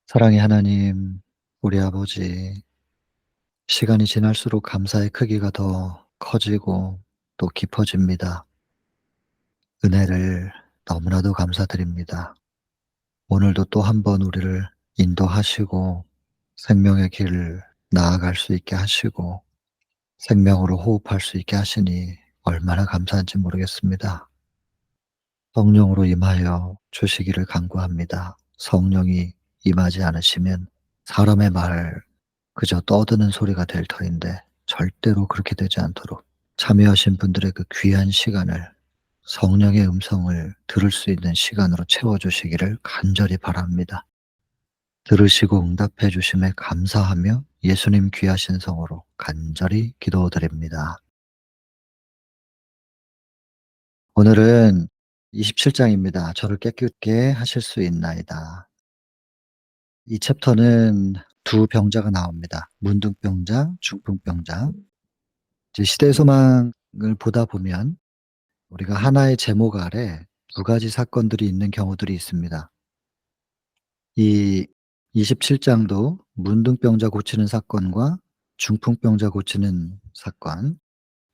사랑의 하나님, 우리 아버지, 시간이 지날수록 감사의 크기가 더 커지고 또 깊어집니다. 은혜를 너무나도 감사드립니다. 오늘도 또 한 번 우리를 인도하시고 생명의 길을 나아갈 수 있게 하시고 생명으로 호흡할 수 있게 하시니 얼마나 감사한지 모르겠습니다. 성령으로 임하여 주시기를 간구합니다. 성령이 임하지 않으시면 사람의 말 그저 떠드는 소리가 될 터인데 절대로 그렇게 되지 않도록 참여하신 분들의 그 귀한 시간을 성령의 음성을 들을 수 있는 시간으로 채워주시기를 간절히 바랍니다. 들으시고 응답해 주심에 감사하며 예수님 귀하신 성으로 간절히 기도드립니다. 오늘은 27장입니다. 저를 깨끗게 하실 수 있나이다. 이 챕터는 두 병자가 나옵니다. 문둥병자, 중풍병자. 이제 시대 소망을 보다 보면 우리가 하나의 제목 아래 두 가지 사건들이 있는 경우들이 있습니다. 이 27장도 문둥병자 고치는 사건과 중풍병자 고치는 사건,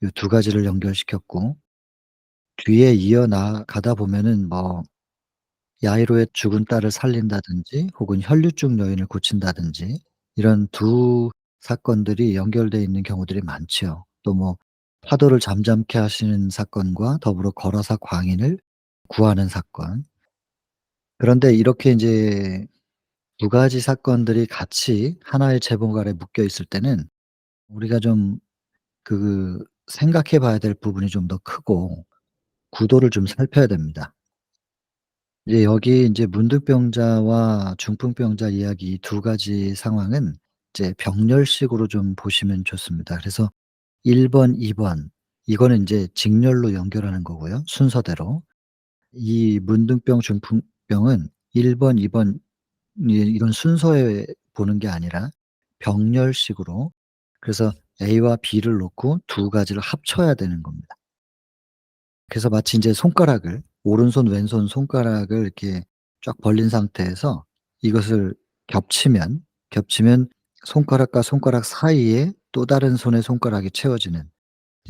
이 두 가지를 연결시켰고, 뒤에 이어나가다 보면은 야이로의 죽은 딸을 살린다든지 혹은 혈류증 여인을 고친다든지 이런 두 사건들이 연결되어 있는 경우들이 많지요. 또 파도를 잠잠케 하시는 사건과 더불어 거라사 광인을 구하는 사건. 그런데 이렇게 인제 두 가지 사건들이 같이 하나의 제목 아래 묶여 있을 때는 우리가 좀 생각해 봐야 될 부분이 좀 더 크고 구도를 좀 살펴야 됩니다. 이제 여기 인제 문둥병자와 중풍병자 이야기 이 두 가지 상황은 이제 병렬식으로 좀 보시면 좋습니다. 그래서 1 번, 2번 이거는 인제 직렬로 연결하는 거고요, 순서대로. 이 문둥병, 중풍병은 1 번, 2번 이런 순서에 보는 게 아니라 병렬식으로, 그래서 A와 B를 놓고 두 가지를 합쳐야 되는 겁니다. 그래서 마치 인제 손가락을 오른손 왼손 손가락을 이렇게 쫙 벌린 상태에서 이것을 겹치면 손가락과 손가락 사이에 또 다른 손의 손가락이 채워지는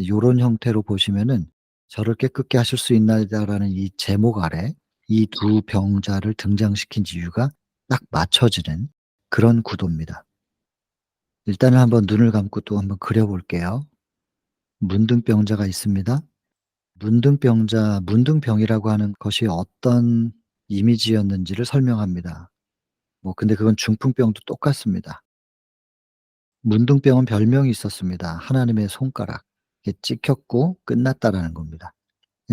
요런 형태로 보시면은 '저를 깨끗게 하실 수 있나이다.'라는 이 제목 아래 이 두 병자를 등장시킨 이유가 딱 맞춰지는 그런 구도입니다. 일단은 한번 눈을 감고 또 한번 그려 볼게요. 문둥병자가 있습니다. 문둥병이라고 하는 것이 어떤 이미지였는지를 설명합니다. 근데 그건 중풍병도 똑같습니다. 문둥병은 별명이 있었습니다. 하나님의 손가락. 이게 찍혔고 끝났다라는 겁니다.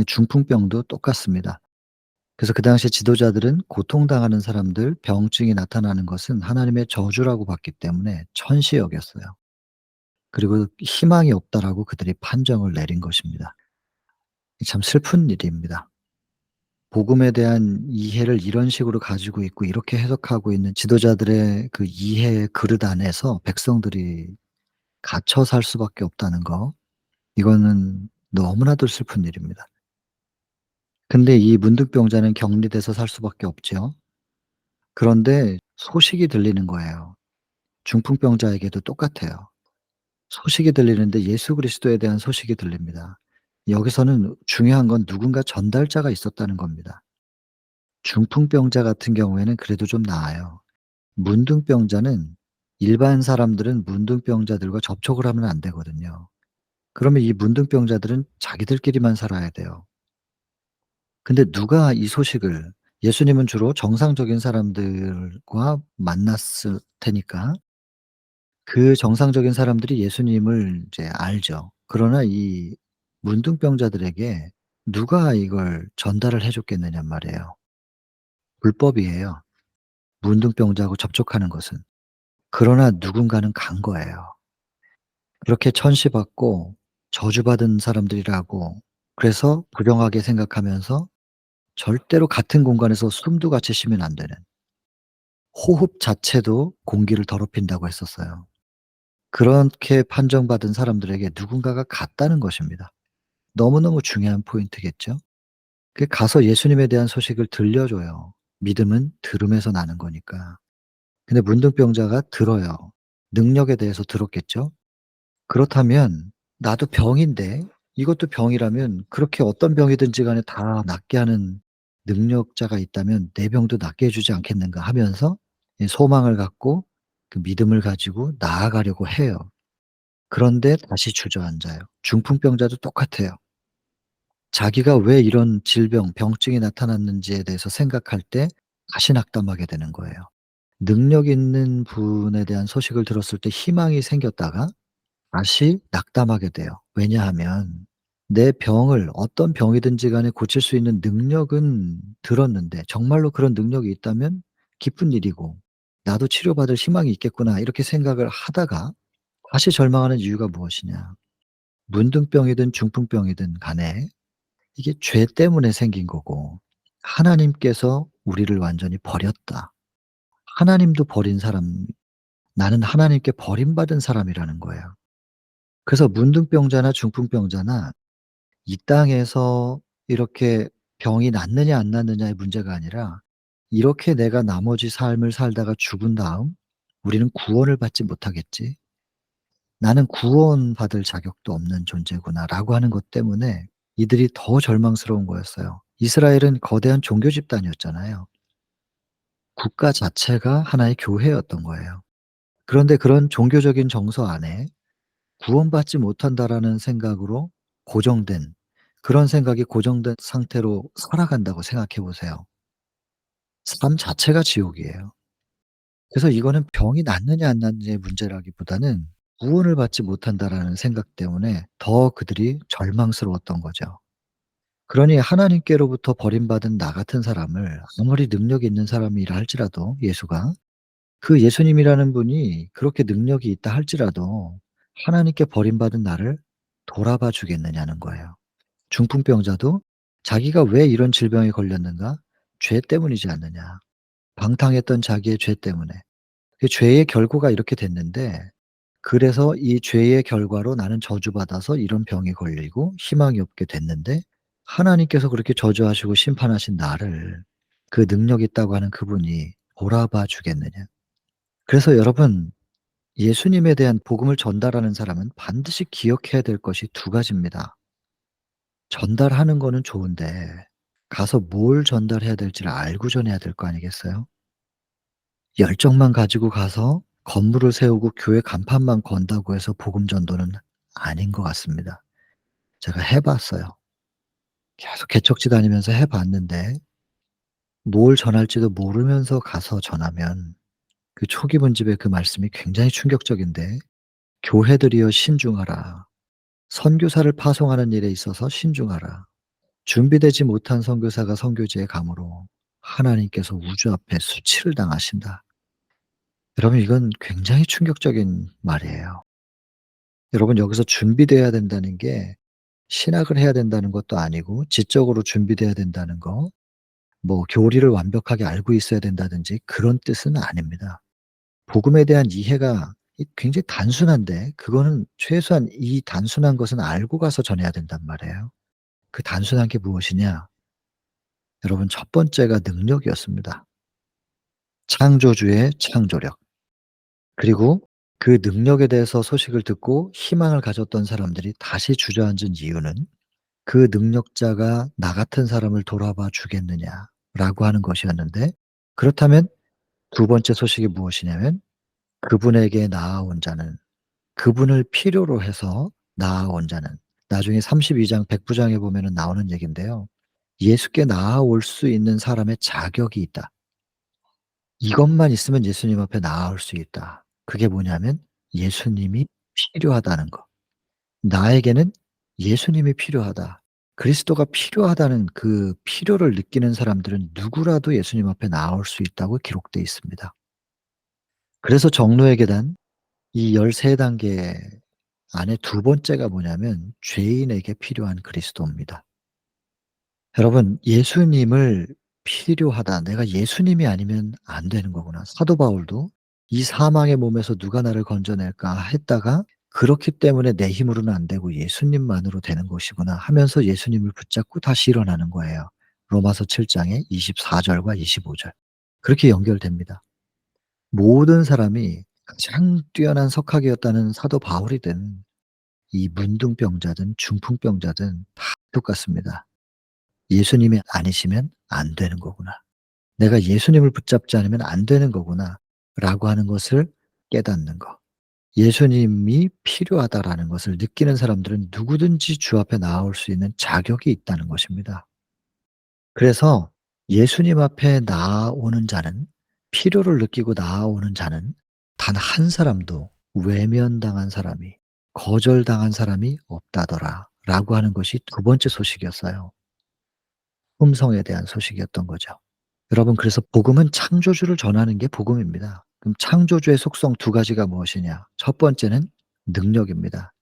중풍병도 똑같습니다. 그래서 그 당시에 지도자들은 고통당하는 사람들, 병증이 나타나는 것은 하나님의 저주라고 봤기 때문에 천시 여겼어요. 그리고 '희망이 없다.'라고 그들이 판정을 내린 것입니다. 참 슬픈 일입니다. 복음에 대한 이해를 이런 식으로 가지고 있고 이렇게 해석하고 있는 지도자들의 그 이해의 그릇 안에서 백성들이 갇혀 살 수밖에 없다는 거, 이거는 너무나도 슬픈 일입니다. 근데 이 문득병자는 격리돼서 살 수밖에 없죠. 그런데 소식이 들리는 거예요. 중풍병자에게도 똑같아요. 소식이 들리는데 예수 그리스도에 대한 소식이 들립니다. 여기서는 중요한 건 누군가 전달자가 있었다는 겁니다. 중풍병자 같은 경우에는 그래도 좀 나아요. 문둥병자는 일반 사람들은 문둥병자들과 접촉을 하면 안 되거든요. 그러면 이 문둥병자들은 자기들끼리만 살아야 돼요. 근데 누가 이 소식을, 예수님은 주로 정상적인 사람들과 만났을 테니까 그 정상적인 사람들이 예수님을 이제 알죠. 그러나 이 문둥병자들에게 누가 이걸 전달을 해 줬겠느냔 말이에요. 불법이에요, 문둥병자하고 접촉하는 것은. 그러나 누군가는 간 거예요. 그렇게 천시받고 저주받은 사람들이라고, 그래서 부정하게 생각하면서 절대로 같은 공간에서 숨도 같이 쉬면 안 되는, 호흡 자체도 공기를 더럽힌다고 했었어요. 그렇게 판정받은 사람들에게 누군가가 갔다는 것입니다. 너무너무 중요한 포인트겠죠. 가서 예수님에 대한 소식을 들려줘요. 믿음은 들음에서 나는 거니까. 근데 문둥병자가 들어요. 능력에 대해서 들었겠죠. 그렇다면 나도 병인데 이것도 병이라면 그렇게 어떤 병이든지 간에 다 낫게 하는 능력자가 있다면 '내 병도 낫게 해 주지 않겠는가.' 하면서 이 소망을 갖고 그 믿음을 가지고 나아가려고 해요. 그런데 다시 주저앉아요. 중풍병자도 똑같아요. 자기가 왜 이런 질병, 병증이 나타났는지에 대해서 생각할 때 다시 낙담하게 되는 거예요. 능력 있는 분에 대한 소식을 들었을 때 희망이 생겼다가 다시 낙담하게 돼요. 왜냐하면 내 병을 어떤 병이든지 간에 고칠 수 있는 능력은 들었는데 정말로 그런 능력이 있다면 기쁜 일이고 '나도 치료받을 희망이 있겠구나.' 이렇게 생각을 하다가 다시 절망하는 이유가 무엇이냐. 문둥병이든 중풍병이든 간에 이게 죄 때문에 생긴 거고 하나님께서 우리를 완전히 버렸다. 하나님도 버린 사람, 나는 하나님께 버림받은 사람이라는 거예요. 그래서 문둥병자나 중풍병자나 이 땅에서 이렇게 병이 낫느냐 안 낫느냐의 문제가 아니라 이렇게 내가 나머지 삶을 살다가 죽은 다음 '우리는 구원을 받지 못하겠지. 나는 구원받을 자격도 없는 존재구나.'라고 하는 것 때문에 이들이 더 절망스러운 거였어요. 이스라엘은 거대한 종교 집단이었잖아요. 국가 자체가 하나의 교회였던 거예요. 그런데 그런 종교적인 정서 안에 '구원받지 못한다.'라는 생각으로 고정된 그런 생각이 고정된 상태로 살아간다고 생각해 보세요. 삶 자체가 지옥이에요. 그래서 이거는 병이 낫느냐 안 낫느냐의 문제라기보다는 '구원을 받지 못한다.'라는 생각 때문에 더 그들이 절망스러웠던 거죠. 그러니 하나님께로부터 버림받은 나 같은 사람을 아무리 능력이 있는 사람이라 할지라도 예수가 그 예수님이라는 분이 그렇게 능력이 있다 할지라도 하나님께 버림받은 나를 돌아봐 주겠느냐는 거예요. 중풍병자도 자기가 왜 이런 질병에 걸렸는가? 죄 때문이지 않느냐. 방탕했던 자기의 죄 때문에. 그 죄의 결과가 이렇게 됐는데 그래서 이 죄의 결과로 나는 저주받아서 이런 병에 걸리고 희망이 없게 됐는데 하나님께서 그렇게 저주하시고 심판하신 나를 그 능력 있다고 하는 그분이 돌아봐 주겠느냐. 그래서 여러분 예수님에 대한 복음을 전달하는 사람은 반드시 기억해야 될 것이 두 가지입니다. 전달하는 거는 좋은데 가서 뭘 전달해야 될지를 알고 전해야 될 거 아니겠어요? 열정만 가지고 가서 건물을 세우고 교회 간판만 건다고 해서 복음 전도는 아닌 것 같습니다. 제가 해 봤어요. 계속 개척지 다니면서 해 봤는데 뭘 전할지도 모르면서 가서 전하면 그 초기 문집의 그 말씀이 굉장히 충격적인데 "교회들이여 신중하라. 선교사를 파송하는 일에 있어서 신중하라. 준비되지 못한 선교사가 선교지에 가므로 하나님께서 우주 앞에 수치를 당하신다." 여러분 이건 굉장히 충격적인 말이에요. 여러분 여기서 준비돼야 된다는 게 신학을 해야 된다는 것도 아니고 지적으로 준비돼야 된다는 거 뭐 교리를 완벽하게 알고 있어야 된다든지 그런 뜻은 아닙니다. 복음에 대한 이해가 굉장히 단순한데 그거는 최소한 이 단순한 것은 알고 가서 전해야 된단 말이에요. 그 단순한 게 무엇이냐? 여러분 첫 번째가 능력이었습니다. 창조주의 창조력. 그리고 그 능력에 대해서 소식을 듣고 희망을 가졌던 사람들이 다시 주저앉은 이유는 '그 능력자가 나 같은 사람을 돌아봐 주겠느냐.'라고 하는 것이었는데 그렇다면 두 번째 소식이 무엇이냐면 그분에게 나아온 자는 그분을 필요로 해서 나아온 자는 나중에 32장 백부장에 보면은 나오는 얘기인데요. 예수께 나아올 수 있는 사람의 자격이 있다. 이것만 있으면 예수님 앞에 나아올 수 있다. 그게 뭐냐면 예수님이 필요하다는 거. 나에게는 예수님이 필요하다. 그리스도가 필요하다는 그 필요를 느끼는 사람들은 누구라도 예수님 앞에 나올 수 있다고 기록되어 있습니다. 그래서 정로의 계단 이 13 단계 안에 두 번째가 뭐냐면 죄인에게 필요한 그리스도입니다. 여러분 예수님을 필요하다. 내가 예수님이 아니면 안 되는 거구나. 사도 바울도 '이 사망의 몸에서 누가 나를 건져낼까.' 했다가 '그렇기 때문에 내 힘으로는 안 되고 예수님만으로 되는 것이구나.' 하면서 예수님을 붙잡고 다시 일어나는 거예요. 로마서 7 장의 24 절과 25 절. 그렇게 연결됩니다. 모든 사람이 가장 뛰어난 석학이었다는 사도 바울이든 이 문둥병자든 중풍병자든 다 똑같습니다. '예수님이 아니시면 안 되는 거구나. 내가 예수님을 붙잡지 않으면 안 되는 거구나.'라고 하는 것을 깨닫는 거. 예수님이 필요하다라는 것을 느끼는 사람들은 누구든지 주 앞에 나올 수 있는 자격이 있다는 것입니다. 그래서 예수님 앞에 나오는 자는, 필요를 느끼고 나오는 자는 단 한 사람도 외면당한 사람이, 거절당한 사람이 없다더라라고 하는 것이 두 번째 소식이었어요. 품성에 대한 소식이었던 거죠. 여러분, 그래서 복음은 창조주를 전하는 게 복음입니다. 그럼 창조주의 속성 두 가지가 무엇이냐? 첫 번째는 능력입니다.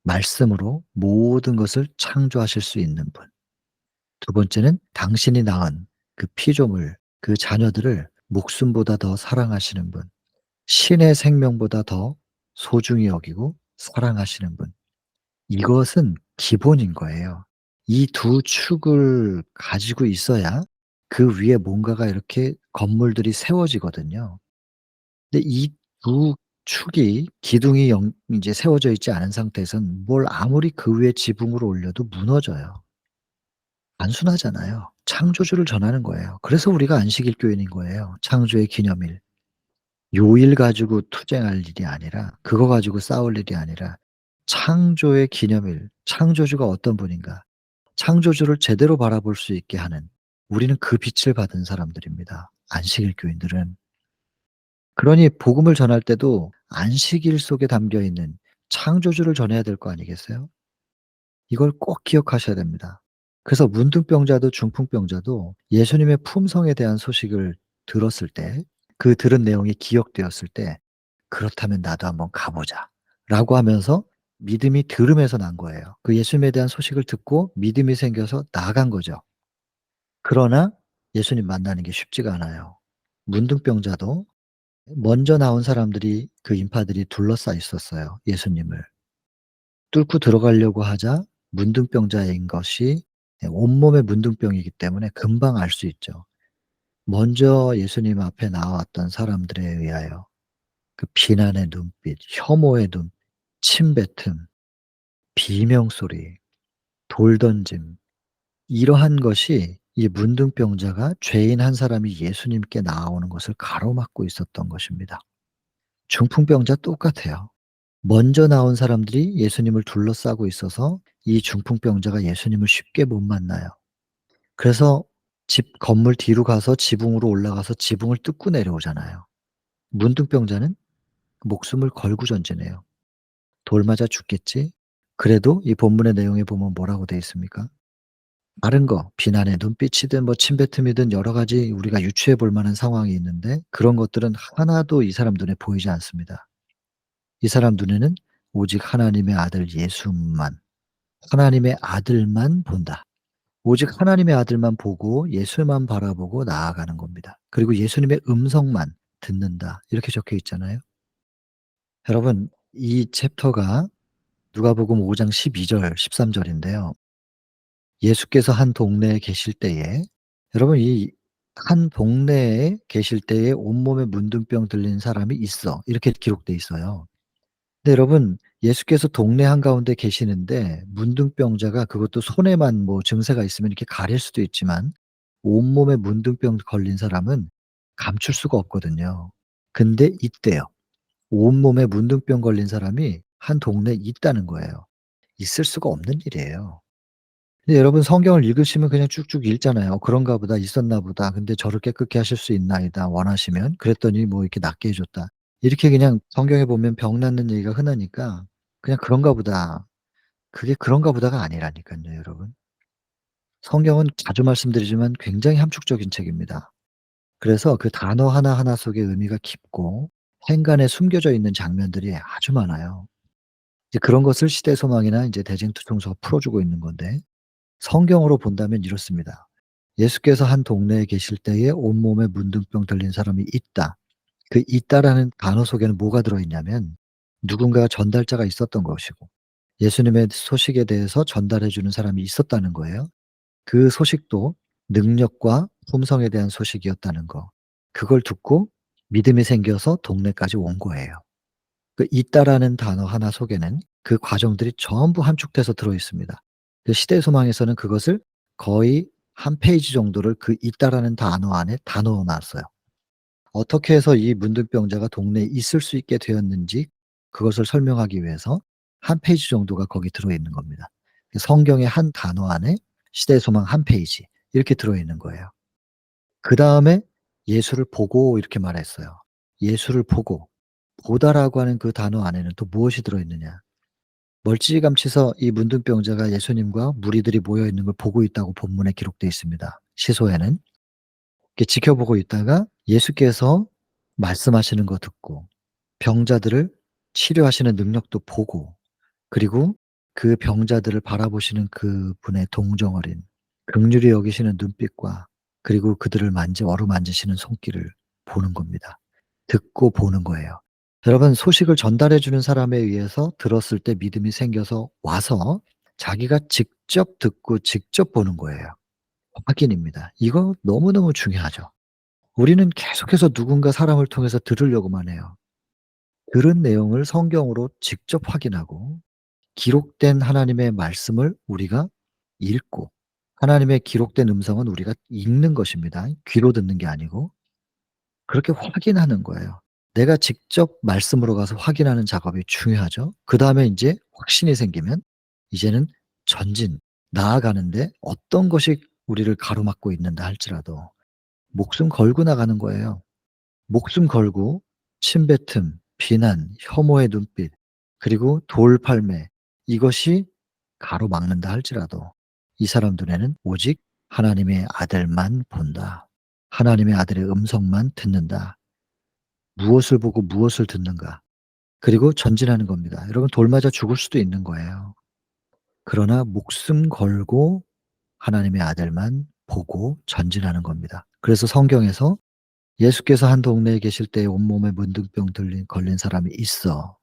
말씀으로 모든 것을 창조하실 수 있는 분. 두 번째는 당신이 낳은 그 피조물, 그 자녀들을 목숨보다 더 사랑하시는 분. 신의 생명보다 더 소중히 여기고 사랑하시는 분. 이것은 기본인 거예요. 이 두 축을 가지고 있어야 그 위에 뭔가가 이렇게 건물들이 세워지거든요. 근데 이 두 축이, 기둥이 인제 세워져 있지 않은 상태에선 뭘 아무리 그 위에 지붕을 올려도 무너져요. 단순하잖아요. 창조주를 전하는 거예요. 그래서 우리가 안식일 교인인 거예요. 창조의 기념일. 요일 가지고 투쟁할 일이 아니라, 그거 가지고 싸울 일이 아니라 창조의 기념일, 창조주가 어떤 분인가, 창조주를 제대로 바라볼 수 있게 하는, 우리는 그 빛을 받은 사람들입니다, 안식일 교인들은. 그러니 복음을 전할 때도 안식일 속에 담겨 있는 창조주를 전해야 될 거 아니겠어요? 이걸 꼭 기억하셔야 됩니다. 그래서 문둥병자도 중풍병자도 예수님의 품성에 대한 소식을 들었을 때, 그 들은 내용이 기억되었을 때 '그렇다면 나도 한번 가 보자.'라고 하면서 믿음이 들음에서 난 거예요. 그 예수님에 대한 소식을 듣고 믿음이 생겨서 나아간 거죠. 그러나 예수님 만나는 게 쉽지가 않아요. 문둥병자도 먼저 나온 사람들이, 그 인파들이 둘러싸 있었어요, 예수님을. 뚫고 들어가려고 하자 문둥병자인 것이, 온몸에 문둥병이기 때문에 금방 알 수 있죠. 먼저 예수님 앞에 나왔던 사람들에 의하여 그 비난의 눈빛, 혐오의 눈, 침뱉음, 비명소리, 돌 던짐, 이러한 것이 이 문둥병자가, 죄인 한 사람이 예수님께 나오는 것을 가로막고 있었던 것입니다. 중풍병자 똑같아요. 먼저 나온 사람들이 예수님을 둘러싸고 있어서 이 중풍병자가 예수님을 쉽게 못 만나요. 그래서 집 건물 뒤로 가서 지붕으로 올라가서 지붕을 뜯고 내려오잖아요. 문둥병자는 목숨을 걸고 전진해요. '돌 맞아 죽겠지.' 그래도 이 본문의 내용에 보면 뭐라고 되어 있습니까? 다른 거, 비난의 눈빛이든 뭐 침뱉음이든 여러 가지 우리가 유추해 볼 만한 상황이 있는데, 그런 것들은 하나도 이 사람 눈에 보이지 않습니다. 이 사람 눈에는 오직 하나님의 아들 예수만, 하나님의 아들만 본다. 오직 하나님의 아들만 보고 예수만 바라보고 나아가는 겁니다. 그리고 예수님의 음성만 듣는다, 이렇게 적혀 있잖아요. 여러분, 이 챕터가 누가복음 5장 12절 13 절인데요. 예수께서 한 동네에 계실 때에, 여러분, 이 한 동네에 계실 때에 온몸에 문둥병 들린 사람이 있어, 이렇게 기록돼 있어요. 근데 여러분, 예수께서 동네 한가운데 계시는데 문둥병자가, 그것도 손에만 뭐 증세가 있으면 이렇게 가릴 수도 있지만 온몸에 문둥병 걸린 사람은 감출 수가 없거든요. 근데 있대요. 온몸에 문둥병 걸린 사람이 한 동네에 있다는 거예요. 있을 수가 없는 일이에요. 근데 여러분, 성경을 읽으시면 그냥 쭉쭉 읽잖아요. '그런가 보다. 있었나 보다. 근데 저를 깨끗게 하실 수 있나이다 원하시면. 그랬더니 뭐 이렇게 낫게 해 줬다.' 이렇게 그냥 성경에 보면 병 낫는 얘기가 흔하니까 그냥 '그런가 보다.' 그게 '그런가 보다가 아니라니깐요, 여러분. 성경은 자주 말씀드리지만 굉장히 함축적인 책입니다. 그래서 그 단어 하나하나 속에 의미가 깊고 행간에 숨겨져 있는 장면들이 아주 많아요. 이제 그런 것을 시대소망이나 인제 대쟁투정서가 풀어 주고 있는 건데, 성경으로 본다면 이렇습니다. 예수께서 한 동네에 계실 때에 온몸에 문둥병 들린 사람이 있다. 그 있다라는 단어 속에는 뭐가 들어 있냐면, 누군가 전달자가 있었던 것이고 예수님의 소식에 대해서 전달해 주는 사람이 있었다는 거예요. 그 소식도 능력과 품성에 대한 소식이었다는 거. 그걸 듣고 믿음이 생겨서 동네까지 온 거예요. 그 있다라는 단어 하나 속에는 그 과정들이 전부 함축돼서 들어 있습니다. 그 시대 소망에서는 그것을 거의 한 페이지 정도를 그 있다라는 단어 안에 다 넣어 놨어요. 어떻게 해서 이 문둥병자가 동네에 있을 수 있게 되었는지 그것을 설명하기 위해서 한 페이지 정도가 거기 들어 있는 겁니다. 그 성경의 한 단어 안에 시대 소망 한 페이지 이렇게 들어 있는 거예요. 그다음에 예수를 보고 이렇게 말했어요. 예수를 보고. 보다라고 하는 그 단어 안에는 또 무엇이 들어 있느냐. 멀찌감치서 이 문둥병자가 예수님과 무리들이 모여 있는 걸 보고 있다고 본문에 기록되어 있습니다. 시소에는. 이렇게 지켜보고 있다가 예수께서 말씀하시는 거 듣고 병자들을 치료하시는 능력도 보고 그리고 그 병자들을 바라보시는 그분의 동정 어린 긍휼히 여기시는 눈빛과 그리고 그들을 어루만지시는 손길을 보는 겁니다. 듣고 보는 거예요. 여러분 소식을 전달해 주는 사람에 의해서 들었을 때 믿음이 생겨서 와서 자기가 직접 듣고 직접 보는 거예요. 확인입니다. 이거 너무너무 중요하죠. 우리는 계속해서 누군가 사람을 통해서 들으려고만 해요. 들은 내용을 성경으로 직접 확인하고 기록된 하나님의 말씀을 우리가 읽고 하나님의 기록된 음성은 우리가 읽는 것입니다. 귀로 듣는 게 아니고. 그렇게 확인하는 거예요. 내가 직접 말씀으로 가서 확인하는 작업이 중요하죠. 그다음에 인제 확신이 생기면 이제는 전진 나아가는데 어떤 것이 우리를 가로막고 있는다 할지라도 목숨 걸고 나가는 거예요. 목숨 걸고 침뱉음, 비난, 혐오의 눈빛 그리고 돌팔매 이것이 가로막는다 할지라도 이 사람 눈에는 오직 하나님의 아들만 본다. 하나님의 아들의 음성만 듣는다. 무엇을 보고 무엇을 듣는가. 그리고 전진하는 겁니다. 여러분 돌 맞아 죽을 수도 있는 거예요. 그러나 목숨 걸고 하나님의 아들만 보고 전진하는 겁니다. 그래서 성경에서 예수께서 한 동네에 계실 때 온몸에 문둥병 걸린 사람이 있어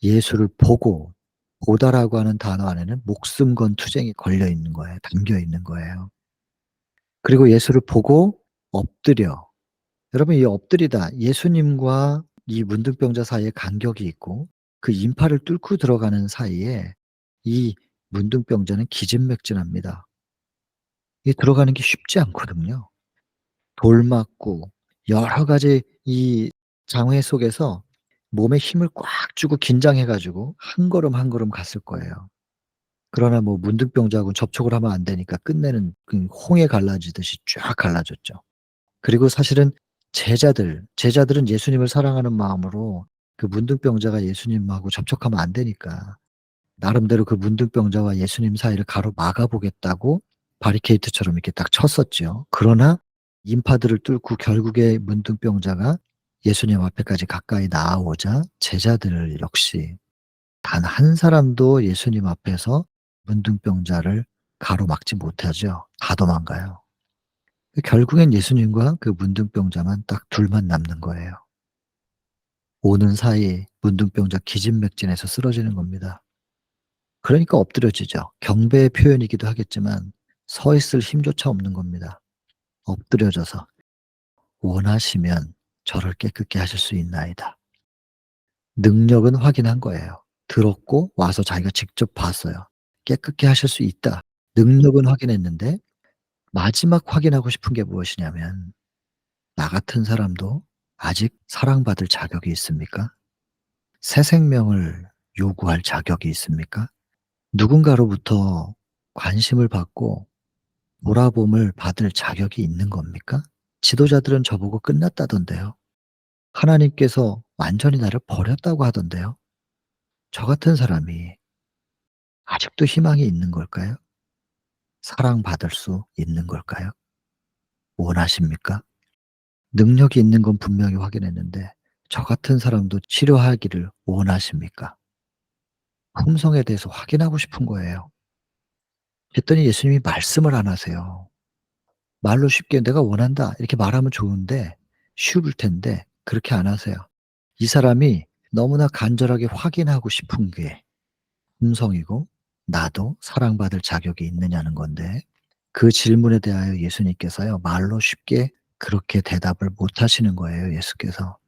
예수를 보고 보다라고 하는 단어 안에는 목숨 건 투쟁이 걸려 있는 거예요. 담겨 있는 거예요. 그리고 예수를 보고 엎드려 여러분 이 엎드리다 예수님과 이 문둥병자 사이에 간격이 있고 그 인파를 뚫고 들어가는 사이에 이 문둥병자는 기진맥진합니다. 이 들어가는 게 쉽지 않거든요. 돌 맞고 여러 가지 이 장애 속에서 몸에 힘을 꽉 주고 긴장해 가지고 한 걸음 한 걸음 갔을 거예요. 그러나 뭐 문둥병자하고는 접촉을 하면 안 되니까 끝내는 그 홍해 갈라지듯이 쫙 갈라졌죠. 그리고 사실은 제자들은 예수님을 사랑하는 마음으로 그 문둥병자가 예수님하고 접촉하면 안 되니까 나름대로 그 문둥병자와 예수님 사이를 가로막아 보겠다고 바리케이트처럼 이렇게 딱 쳤었죠. 그러나 인파들을 뚫고 결국에 문둥병자가 예수님 앞에까지 가까이 나아오자 제자들 역시 단 한 사람도 예수님 앞에서 문둥병자를 가로막지 못하죠. 다 도망가요. 결국엔 예수님과 그 문둥병자만 딱 둘만 남는 거예요. 오는 사이 문둥병자 기진맥진해서 쓰러지는 겁니다. 그러니까 엎드려지죠. 경배의 표현이기도 하겠지만 서 있을 힘조차 없는 겁니다. 엎드려져서 "원하시면 저를 깨끗게 하실 수 있나이다." 능력은 확인한 거예요. 들었고 와서 자기가 직접 봤어요. "깨끗게 하실 수 있다." 능력은 확인했는데 마지막 확인하고 싶은 게 무엇이냐면 '나 같은 사람도 아직 사랑받을 자격이 있습니까? 새 생명을 요구할 자격이 있습니까? 누군가로부터 관심을 받고 돌아봄을 받을 자격이 있는 겁니까?' 지도자들은 저보고 끝났다던데요. 하나님께서 완전히 나를 버렸다고 하던데요. 저 같은 사람이 아직도 희망이 있는 걸까요? 사랑받을 수 있는 걸까요? 원하십니까? 능력이 있는 건 분명히 확인했는데 저 같은 사람도 치료하기를 원하십니까? 품성에 대해서 확인하고 싶은 거예요. 그랬더니 예수님이 말씀을 안 하세요. 말로 쉽게 "내가 원한다." 이렇게 말하면 좋은데 쉬울 텐데 그렇게 안 하세요. 이 사람이 너무나 간절하게 확인하고 싶은 게 품성이고 나도 사랑받을 자격이 있느냐는 건데 그 질문에 대하여 예수님께서요 말로 쉽게 그렇게 대답을 못 하시는 거예요 예수께서.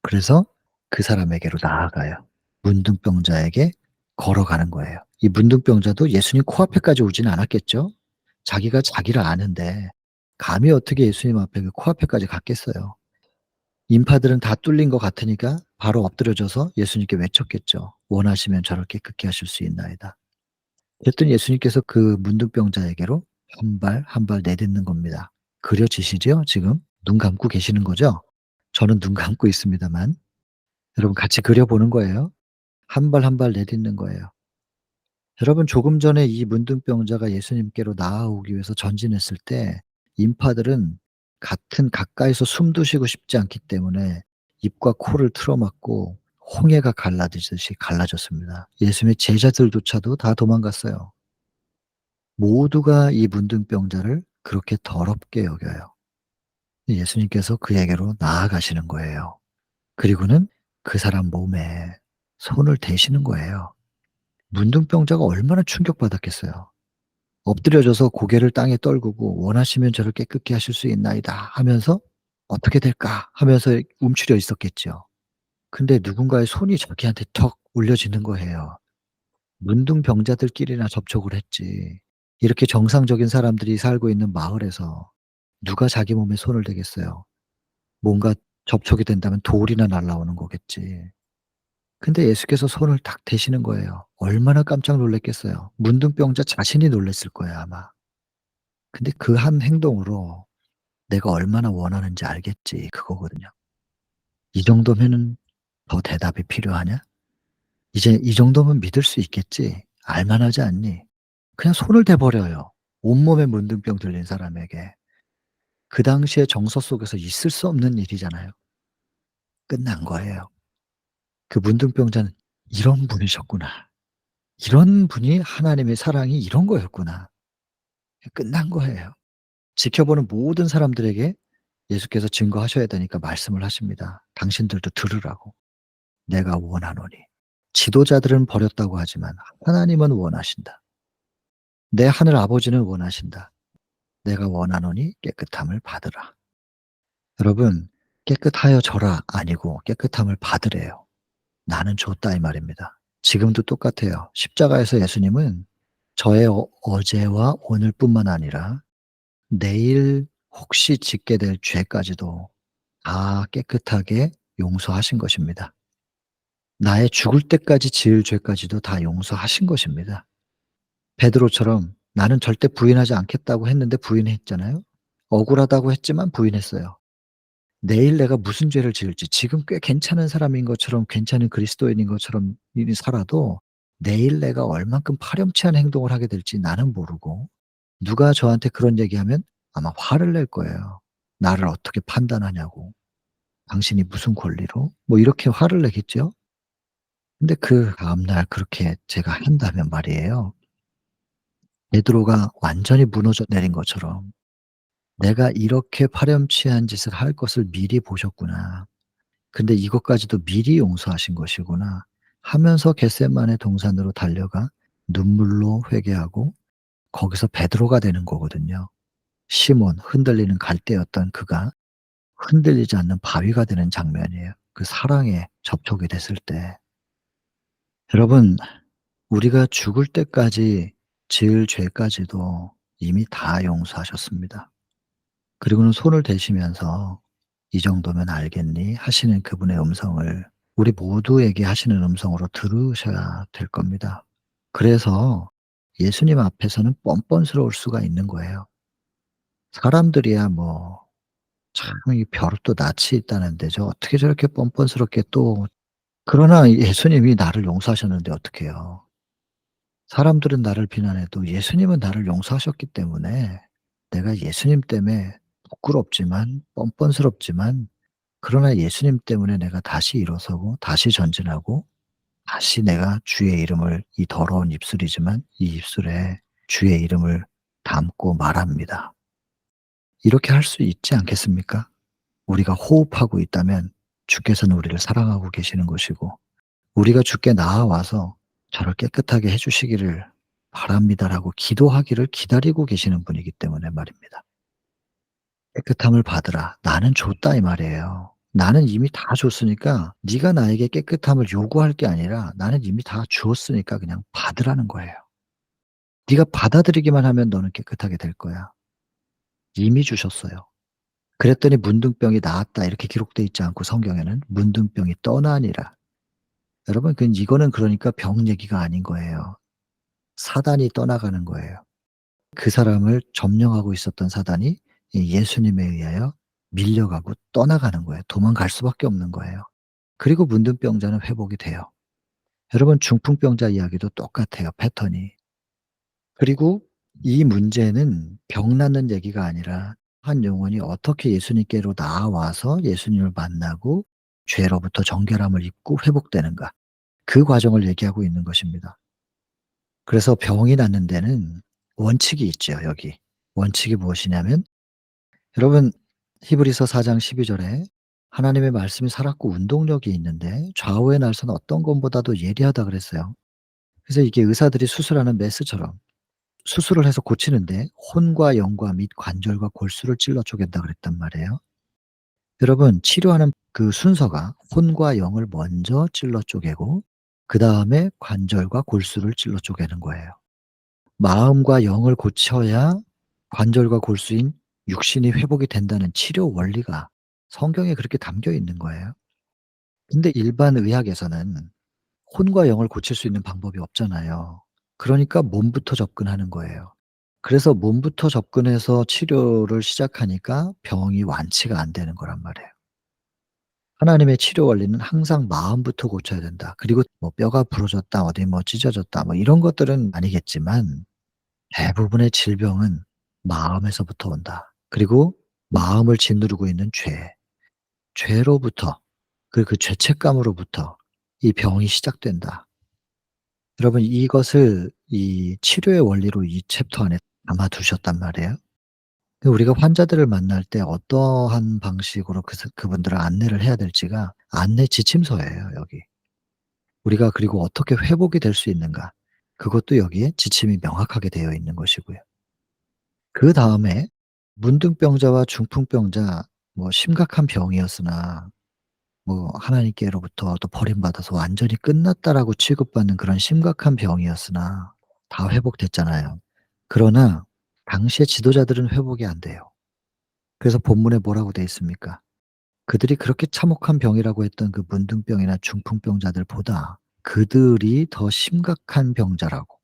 그래서 그 사람에게로 나아가요. 문둥병자에게 걸어가는 거예요. 이 문둥병자도 예수님 코앞에까지 오지는 않았겠죠. 자기가 자기를 아는데 감히 어떻게 예수님 앞에 그 코앞에까지 갔겠어요. 인파들은 다 뚫린 것 같으니까 바로 엎드려져서 예수님께 외쳤겠죠. "원하시면 저를 깨끗게 하실 수 있나이다." 그랬더니 예수님께서 그 문둥병자에게로 한 발 한 발 내딛는 겁니다. 그려지시죠 지금? 눈 감고 계시는 거죠? 저는 눈 감고 있습니다만. 여러분 같이 그려 보는 거예요. 한 발 한 발 내딛는 거예요. 여러분 조금 전에 이 문둥병자가 예수님께로 나아오기 위해서 전진했을 때 인파들은 같은 가까이서 숨도 쉬고 싶지 않기 때문에 입과 코를 틀어 막고 홍해가 갈라지듯이 갈라졌습니다. 예수님의 제자들조차도 다 도망갔어요. 모두가 이 문둥병자를 그렇게 더럽게 여겨요. 예수님께서 그에게로 나아가시는 거예요. 그리고는 그 사람 몸에 손을 대시는 거예요. 문둥병자가 얼마나 충격받았겠어요. 엎드려져서 고개를 땅에 떨구고 "원하시면 저를 깨끗게 하실 수 있나이다." 하면서 "어떻게 될까?" 하면서 움츠려 있었겠죠. 근데 누군가의 손이 자기한테 턱 올려지는 거예요. 문둥병자들끼리나 접촉을 했지. 이렇게 정상적인 사람들이 살고 있는 마을에서 누가 자기 몸에 손을 대겠어요. 뭔가 접촉이 된다면 돌이나 날라오는 거겠지. 근데 예수께서 손을 딱 대시는 거예요. 얼마나 깜짝 놀랐겠어요. 문둥병자 자신이 놀랐을 거예요 아마. 근데 그 한 행동으로 '내가 얼마나 원하는지 알겠지.' 그거거든요. 이 정도면은 더 대답이 필요하냐? 이제 이 정도면 믿을 수 있겠지. 알 만하지 않니? 그냥 손을 대 버려요. 온몸에 문둥병 들린 사람에게. 그 당시에 정서 속에서 있을 수 없는 일이잖아요. 끝난 거예요. 그 문둥병자는 '이런 분이셨구나. 이런 분이 하나님의 사랑이 이런 거였구나.' 끝난 거예요. 지켜보는 모든 사람들에게 예수께서 증거하셔야 되니까 말씀을 하십니다. 당신들도 들으라고. "내가 원하노니." 지도자들은 버렸다고 하지만 하나님은 원하신다. 내 하늘 아버지는 원하신다. "내가 원하노니 깨끗함을 받으라." 여러분 "깨끗하여져라." 아니고 깨끗함을 받으래요. "나는 줬다." 이 말입니다. 지금도 똑같아요. 십자가에서 예수님은 저의 어제와 오늘뿐만 아니라 내일 혹시 짓게 될 죄까지도 다 깨끗하게 용서하신 것입니다. 나의 죽을 때까지 지을 죄까지도 다 용서하신 것입니다. 베드로처럼 "나는 절대 부인하지 않겠다."고 했는데 부인했잖아요. 억울하다고 했지만 부인했어요. 내일 내가 무슨 죄를 지을지 지금 꽤 괜찮은 사람인 것처럼 괜찮은 그리스도인인 것처럼 이 살아도 내일 내가 얼만큼 파렴치한 행동을 하게 될지 나는 모르고 누가 저한테 그런 얘기하면 아마 화를 낼 거예요. 나를 어떻게 판단하냐고. "당신이 무슨 권리로?" 뭐 이렇게 화를 내겠죠. 근데 그다음 날 그렇게 제가 한다면 말이에요. 베드로가 완전히 무너져 내린 것처럼 '내가 이렇게 파렴치한 짓을 할 것을 미리 보셨구나. 근데 이것까지도 미리 용서하신 것이구나.' 하면서 겟세마네 동산으로 달려가 눈물로 회개하고 거기서 베드로가 되는 거거든요. 시몬 흔들리는 갈대였던 그가 흔들리지 않는 바위가 되는 장면이에요. 그 사랑에 접촉이 됐을 때. 여러분 우리가 죽을 때까지 지을 죄까지도 이미 다 용서하셨습니다. 그리고는 손을 대시면서 "이 정도면 알겠니?" 하시는 그분의 음성을 우리 모두에게 하시는 음성으로 들으셔야 될 겁니다. 그래서 예수님 앞에서는 뻔뻔스러울 수가 있는 거예요. 사람들이야 뭐 참 이 벼룩도 낯이 있다는데 저 어떻게 저렇게 뻔뻔스럽게 또 그러나 예수님이 나를 용서하셨는데 어떡해요. 사람들은 나를 비난해도 예수님은 나를 용서하셨기 때문에 내가 예수님 때문에 부끄럽지만 뻔뻔스럽지만 그러나 예수님 때문에 내가 다시 일어서고 다시 전진하고 다시 내가 주의 이름을 이 더러운 입술이지만 이 입술에 주의 이름을 담고 말합니다. 이렇게 할 수 있지 않겠습니까? 우리가 호흡하고 있다면 주께서는 우리를 사랑하고 계시는 것이고 우리가 주께 나아와서 "저를 깨끗하게 해 주시기를 바랍니다."라고 기도하기를 기다리고 계시는 분이기 때문에 말입니다. "깨끗함을 받으라. 나는 줬다." 이 말이에요. 나는 이미 다 줬으니까 네가 나에게 깨끗함을 요구할 게 아니라 나는 이미 다 주었으니까 그냥 받으라는 거예요. 네가 받아들이기만 하면 너는 깨끗하게 될 거야. 이미 주셨어요. 그랬더니 문둥병이 나았다 이렇게 기록돼 있지 않고 성경에는 문둥병이 떠나니라. 여러분 이거는 그러니까 병 얘기가 아닌 거예요. 사단이 떠나가는 거예요. 그 사람을 점령하고 있었던 사단이 이 예수님에 의하여 밀려가고 떠나가는 거예요. 도망갈 수밖에 없는 거예요. 그리고 문둥병자는 회복이 돼요. 여러분 중풍병자 이야기도 똑같아요, 패턴이. 그리고 이 문제는 병 낫는 얘기가 아니라 한 영혼이 어떻게 예수님께로 나아와서 예수님을 만나고 죄로부터 정결함을 입고 회복되는가, 그 과정을 얘기하고 있는 것입니다. 그래서 병이 낫는 데는 원칙이 있죠, 여기. 원칙이 무엇이냐면 여러분 히브리서 4장 12 절에 하나님의 말씀이 살았고 운동력이 있는데 좌우의 날선 어떤 것보다도 예리하다 그랬어요. 그래서 이게 의사들이 수술하는 메스처럼 수술을 해서 고치는데 혼과 영과 및 관절과 골수를 찔러 쪼갠다 그랬단 말이에요. 여러분 치료하는 그 순서가 혼과 영을 먼저 찔러 쪼개고 그다음에 관절과 골수를 찔러 쪼개는 거예요. 마음과 영을 고쳐야 관절과 골수인 육신이 회복이 된다는 치료 원리가 성경에 그렇게 담겨 있는 거예요. 근데 일반 의학에서는 혼과 영을 고칠 수 있는 방법이 없잖아요. 그러니까 몸부터 접근하는 거예요. 그래서 몸부터 접근해서 치료를 시작하니까 병이 완치가 안 되는 거란 말이에요. 하나님의 치료 원리는 항상 마음부터 고쳐야 된다. 그리고 뭐 뼈가 부러졌다, 어디 뭐 찢어졌다 뭐 이런 것들은 아니겠지만 대부분의 질병은 마음에서부터 온다. 그리고 마음을 짓누르고 있는 죄로부터 그 죄책감으로부터 이 병이 시작된다. 여러분 이것을 이 치료의 원리로 이 챕터 안에 담아 두셨단 말이에요. 우리가 환자들을 만날 때 어떠한 방식으로 그분들을 안내를 해야 될지가 안내 지침서예요, 여기. 우리가 그리고 어떻게 회복이 될 수 있는가, 그것도 여기에 지침이 명확하게 되어 있는 것이고요. 그다음에 문둥병자와 중풍병자 뭐 심각한 병이었으나 뭐 하나님께로부터 또 버림받아서 완전히 끝났다라고 취급받는 그런 심각한 병이었으나 다 회복됐잖아요. 그러나 당시의 지도자들은 회복이 안 돼요. 그래서 본문에 뭐라고 돼 있습니까? 그들이 그렇게 참혹한 병이라고 했던 그 문둥병이나 중풍병자들보다 그들이 더 심각한 병자라고,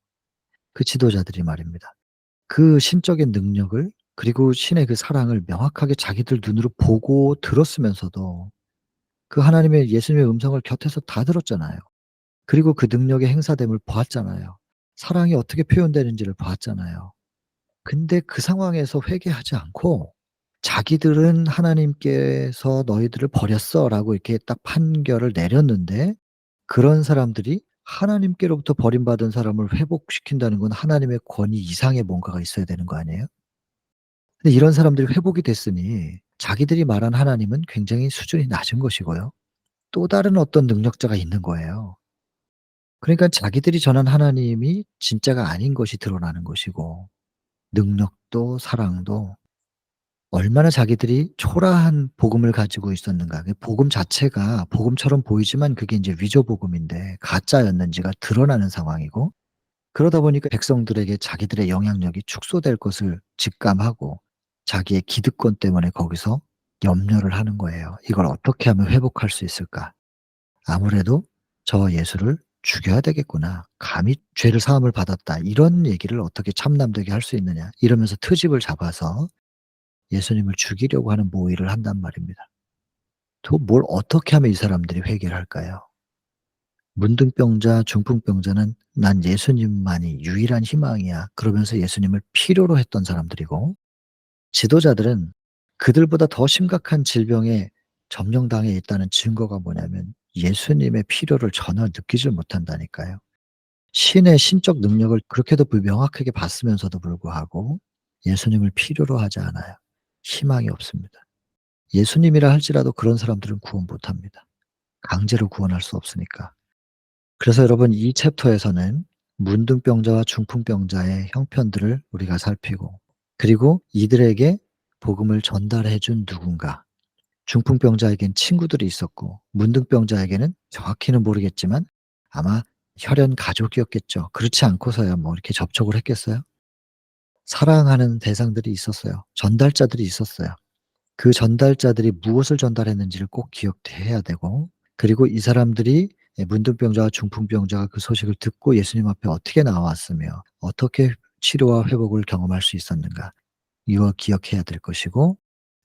그 지도자들이 말입니다. 그 신적인 능력을 그리고 신의 그 사랑을 명확하게 자기들 눈으로 보고 들었으면서도 그 하나님의 예수님의 음성을 곁에서 다 들었잖아요. 그리고 그 능력의 행사됨을 보았잖아요. 사랑이 어떻게 표현되는지를 봤잖아요. 근데 그 상황에서 회개하지 않고 자기들은 "하나님께서 너희들을 버렸어."라고 이렇게 딱 판결을 내렸는데, 그런 사람들이 하나님께로부터 버림받은 사람을 회복시킨다는 건 하나님의 권위 이상의 뭔가가 있어야 되는 거 아니에요? 근데 이런 사람들이 회복이 됐으니 자기들이 말한 하나님은 굉장히 수준이 낮은 것이고요. 또 다른 어떤 능력자가 있는 거예요. 그러니까 자기들이 전한 하나님이 진짜가 아닌 것이 드러나는 것이고, 능력도 사랑도 얼마나 자기들이 초라한 복음을 가지고 있었는가. 그 복음 자체가 복음처럼 보이지만 그게 인제 위조 복음인데 가짜였는지가 드러나는 상황이고, 그러다 보니까 백성들에게 자기들의 영향력이 축소될 것을 직감하고 자기의 기득권 때문에 거기서 염려를 하는 거예요. '이걸 어떻게 하면 회복할 수 있을까? 아무래도 저 예수를 죽여야 되겠구나. 감히 죄를 사함을 받았다.' 이런 얘기를 어떻게 참남되게 할 수 있느냐 이러면서 트집을 잡아서 예수님을 죽이려고 하는 모의를 한단 말입니다. 또 뭘 어떻게 하면 이 사람들이 회개를 할까요? 문둥병자, 중풍병자는 '난 예수님만이 유일한 희망이야.' 그러면서 예수님을 필요로 했던 사람들이고, 지도자들은 그들보다 더 심각한 질병에 점령당해 있다는 증거가 뭐냐면 예수님의 필요를 전혀 느끼질 못한다니까요. 신의 신적 능력을 그렇게도 명확하게 봤으면서도 불구하고 예수님을 필요로 하지 않아요. 희망이 없습니다. 예수님이라 할지라도 그런 사람들은 구원 못 합니다. 강제로 구원할 수 없으니까. 그래서 여러분 이 챕터에서는 문둥병자와 중풍병자의 형편들을 우리가 살피고, 그리고 이들에게 복음을 전달해 준 누군가, 중풍병자에겐 친구들이 있었고 문둥병자에게는 정확히는 모르겠지만 아마 혈연 가족이었겠죠. 그렇지 않고서야 뭐 이렇게 접촉을 했겠어요? 사랑하는 대상들이 있었어요. 전달자들이 있었어요. 그 전달자들이 무엇을 전달했는지를 꼭 기억해야 되고, 그리고 이 사람들이 문둥병자와 중풍병자가 그 소식을 듣고 예수님 앞에 어떻게 나왔으며 어떻게 치료와 회복을 경험할 수 있었는가, 이거 기억해야 될 것이고,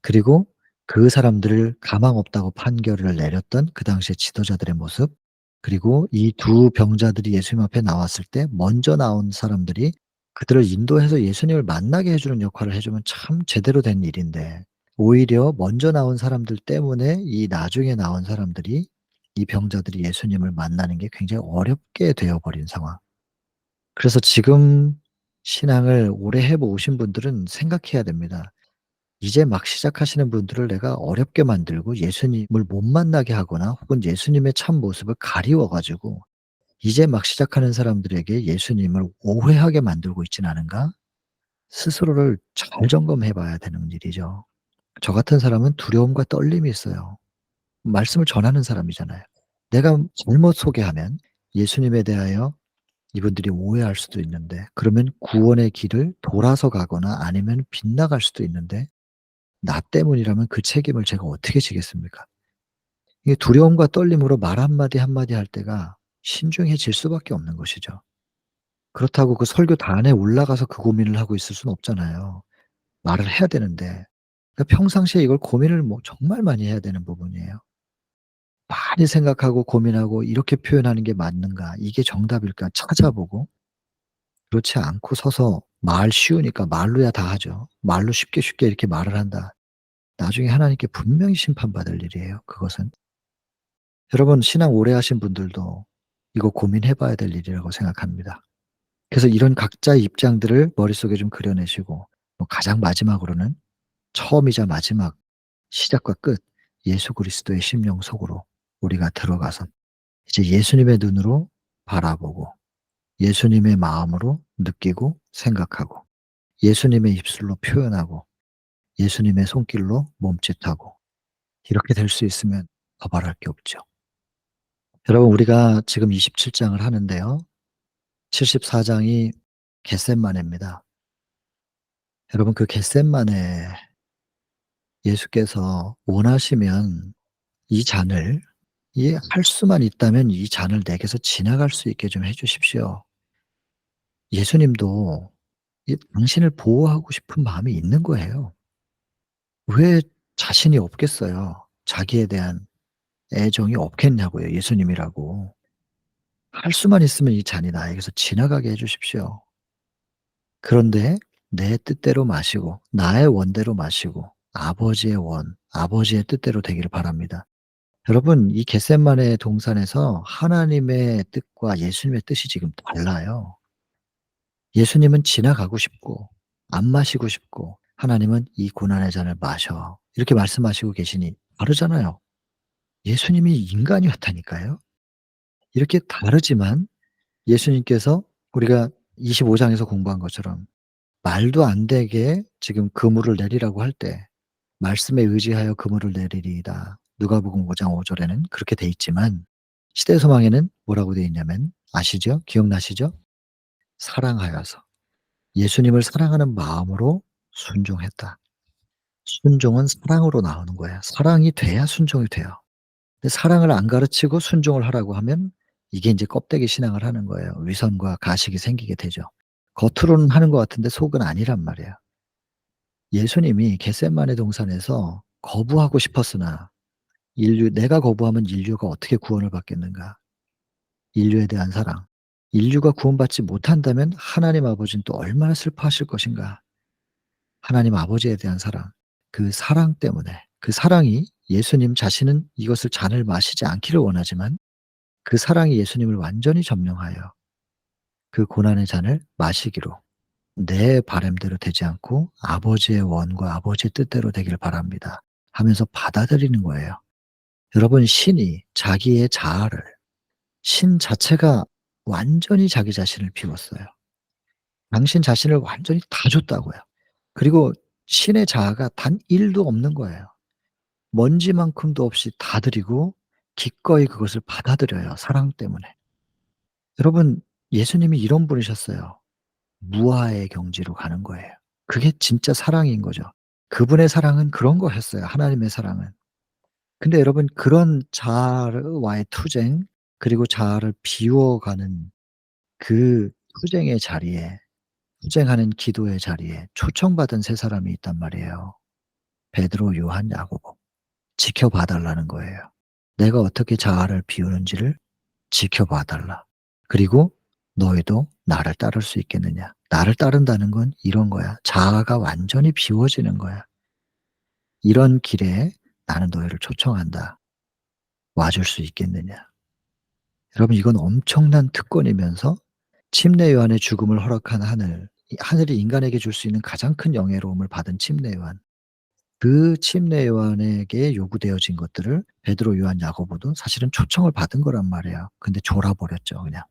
그리고 그 사람들을 가망 없다고 판결을 내렸던 그 당시의 지도자들의 모습, 그리고 이 두 병자들이 예수님 앞에 나왔을 때 먼저 나온 사람들이 그들을 인도해서 예수님을 만나게 해 주는 역할을 해 주면 참 제대로 된 일인데, 오히려 먼저 나온 사람들 때문에 이 나중에 나온 사람들이, 이 병자들이 예수님을 만나는 게 굉장히 어렵게 되어 버린 상황. 그래서 지금 신앙을 오래 해 보신 분들은 생각해야 됩니다. 이제 막 시작하시는 분들을 내가 어렵게 만들고 예수님을 못 만나게 하거나 혹은 예수님의 참 모습을 가리워 가지고 이제 막 시작하는 사람들에게 예수님을 오해하게 만들고 있진 않은가? 스스로를 잘 점검해 봐야 되는 일이죠. 저 같은 사람은 두려움과 떨림이 있어요. 말씀을 전하는 사람이잖아요. 내가 잘못 소개하면 예수님에 대하여 이분들이 오해할 수도 있는데, 그러면 구원의 길을 돌아서 가거나 아니면 빗나갈 수도 있는데, 나 때문이라면 그 책임을 제가 어떻게 지겠습니까? 이게 두려움과 떨림으로 말 한마디 한마디 할 때가 신중해질 수밖에 없는 것이죠. 그렇다고 그 설교단에 올라가서 그 고민을 하고 있을 수는 없잖아요. 말을 해야 되는데. 그러니까 평상시에 이걸 고민을 뭐 정말 많이 해야 되는 부분이에요. 많이 생각하고 고민하고 '이렇게 표현하는 게 맞는가? 이게 정답일까?' 찾아보고, 그렇지 않고 서서 말 쉬우니까 말로야 다 하죠. 말로 쉽게 쉽게 이렇게 말을 한다. 나중에 하나님께 분명히 심판받을 일이에요, 그것은. 여러분 신앙 오래 하신 분들도 이거 고민해 봐야 될 일이라고 생각합니다. 그래서 이런 각자의 입장들을 머릿속에 좀 그려내시고, 뭐 가장 마지막으로는 처음이자 마지막, 시작과 끝, 예수 그리스도의 심령 속으로 우리가 들어가서 이제 예수님의 눈으로 바라보고 예수님의 마음으로 느끼고 생각하고 예수님의 입술로 표현하고 예수님의 손길로 몸짓하고, 이렇게 될 수 있으면 더 바랄 게 없죠. 여러분 우리가 지금 27 장을 하는데요. 74 장이 겟세마네입니다. 여러분 그 겟세마네, 예수께서 원하시면 이 잔을, 이 할 수만 있다면 이 잔을 내게서 지나갈 수 있게 좀 해 주십시오. 예수님도 이 당신을 보호하고 싶은 마음이 있는 거예요. 왜 자신이 없겠어요. 자기에 대한 애정이 없겠냐고요, 예수님이라고. 할 수만 있으면 이 잔이 나에게서 지나가게 해 주십시오. 그런데 내 뜻대로 마시고 나의 원대로 마시고 아버지의 원, 아버지의 뜻대로 되기를 바랍니다. 여러분 이 겟세마네 동산에서 하나님의 뜻과 예수님의 뜻이 지금 달라요. 예수님은 지나가고 싶고 안 마시고 싶고, 하나님은 "이 고난의 잔을 마셔." 이렇게 말씀하시고 계시니 다르잖아요. 예수님이 인간이었다니까요. 이렇게 다르지만 예수님께서 우리가 25 장에서 공부한 것처럼 말도 안 되게 지금 그물을 내리라고 할 때 "말씀에 의지하여 그물을 내리리이다." 누가복음 5장 5 절에는 그렇게 돼 있지만, 시대소망에는 뭐라고 돼 있냐면 아시죠? 기억나시죠? 사랑하여서. 예수님을 사랑하는 마음으로 순종했다. 순종은 사랑으로 나오는 거예요. 사랑이 돼야 순종이 돼요. 근데 사랑을 안 가르치고 순종을 하라고 하면 이게 인제 껍데기 신앙을 하는 거예요. 위선과 가식이 생기게 되죠. 겉으로는 하는 것 같은데 속은 아니란 말이에요. 예수님이 겟세마네 동산에서 거부하고 싶었으나, 인류, 내가 거부하면 인류가 어떻게 구원을 받겠는가. 인류에 대한 사랑. 인류가 구원받지 못한다면 하나님 아버지는 또 얼마나 슬퍼하실 것인가. 하나님 아버지에 대한 사랑. 그 사랑 때문에, 그 사랑이, 예수님 자신은 이것을 잔을 마시지 않기를 원하지만 그 사랑이 예수님을 완전히 점령하여 그 고난의 잔을 마시기로, 내 바램대로 되지 않고 아버지의 원과 아버지의 뜻대로 되기를 바랍니다 하면서 받아들이는 거예요. 여러분 신이 자기의 자아를, 신 자체가 완전히 자기 자신을 비웠어요. 당신 자신을 완전히 다 줬다고요. 그리고 신의 자아가 단 1도 없는 거예요. 먼지만큼도 없이 다 드리고 기꺼이 그것을 받아들여요, 사랑 때문에. 여러분, 예수님이 이런 분이셨어요. 무아의 경지로 가는 거예요. 그게 진짜 사랑인 거죠. 그분의 사랑은 그런 거였어요, 하나님의 사랑은. 근데 여러분, 그런 자아와의 투쟁, 그리고 자아를 비워가는 그 투쟁의 자리에, 투쟁하는 기도의 자리에 초청받은 세 사람이 있단 말이에요. 베드로, 요한, 야고보. 지켜봐 달라는 거예요. 내가 어떻게 자아를 비우는지를 지켜봐 달라. 그리고 너희도 나를 따를 수 있겠느냐. 나를 따른다는 건 이런 거야. 자아가 완전히 비워지는 거야. 이런 길에 나는 너희를 초청한다. 와줄 수 있겠느냐. 여러분, 이건 엄청난 특권이면서 침례 요한의 죽음을 허락한 하늘, 이 하늘이 인간에게 줄 수 있는 가장 큰 영예로움을 받은 침례 요한. 그 침례 요한에게 요구되어진 것들을 베드로, 요한, 야고보도 사실은 초청을 받은 거란 말이에요. 근데 졸아 버렸죠, 그냥.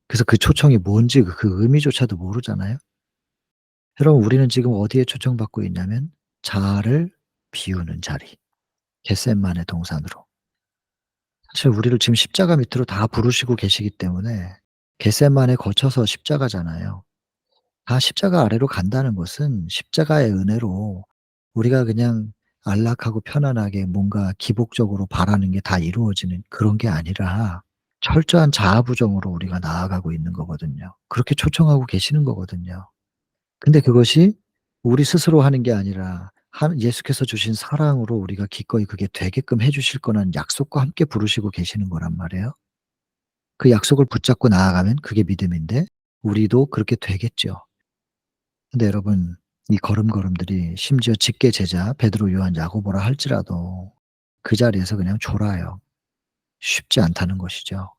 그래서 그 초청이 뭔지 그 의미조차도 모르잖아요. 여러분, 우리는 지금 어디에 초청받고 있냐면 자아를 비우는 자리, 겟셋마네 동산으로. 사실 우리를 지금 십자가 밑으로 다 부르시고 계시기 때문에 겟셋마네 거쳐서 십자가잖아요. 다 십자가 아래로 간다는 것은 십자가의 은혜로 우리가 그냥 안락하고 편안하게 뭔가 기복적으로 바라는 게 다 이루어지는 그런 게 아니라 철저한 자아 부정으로 우리가 나아가고 있는 거거든요. 그렇게 초청하고 계시는 거거든요. 근데 그것이 우리 스스로 하는 게 아니라 예수께서 주신 사랑으로 우리가 기꺼이 그게 되게끔 해 주실 거라는 약속과 함께 부르시고 계시는 거란 말이에요. 그 약속을 붙잡고 나아가면 그게 믿음인데 우리도 그렇게 되겠죠. 근데 여러분, 이 걸음걸음들이 심지어 직계 제자 베드로, 요한, 야고보라 할지라도 그 자리에서 그냥 졸아요. 쉽지 않다는 것이죠.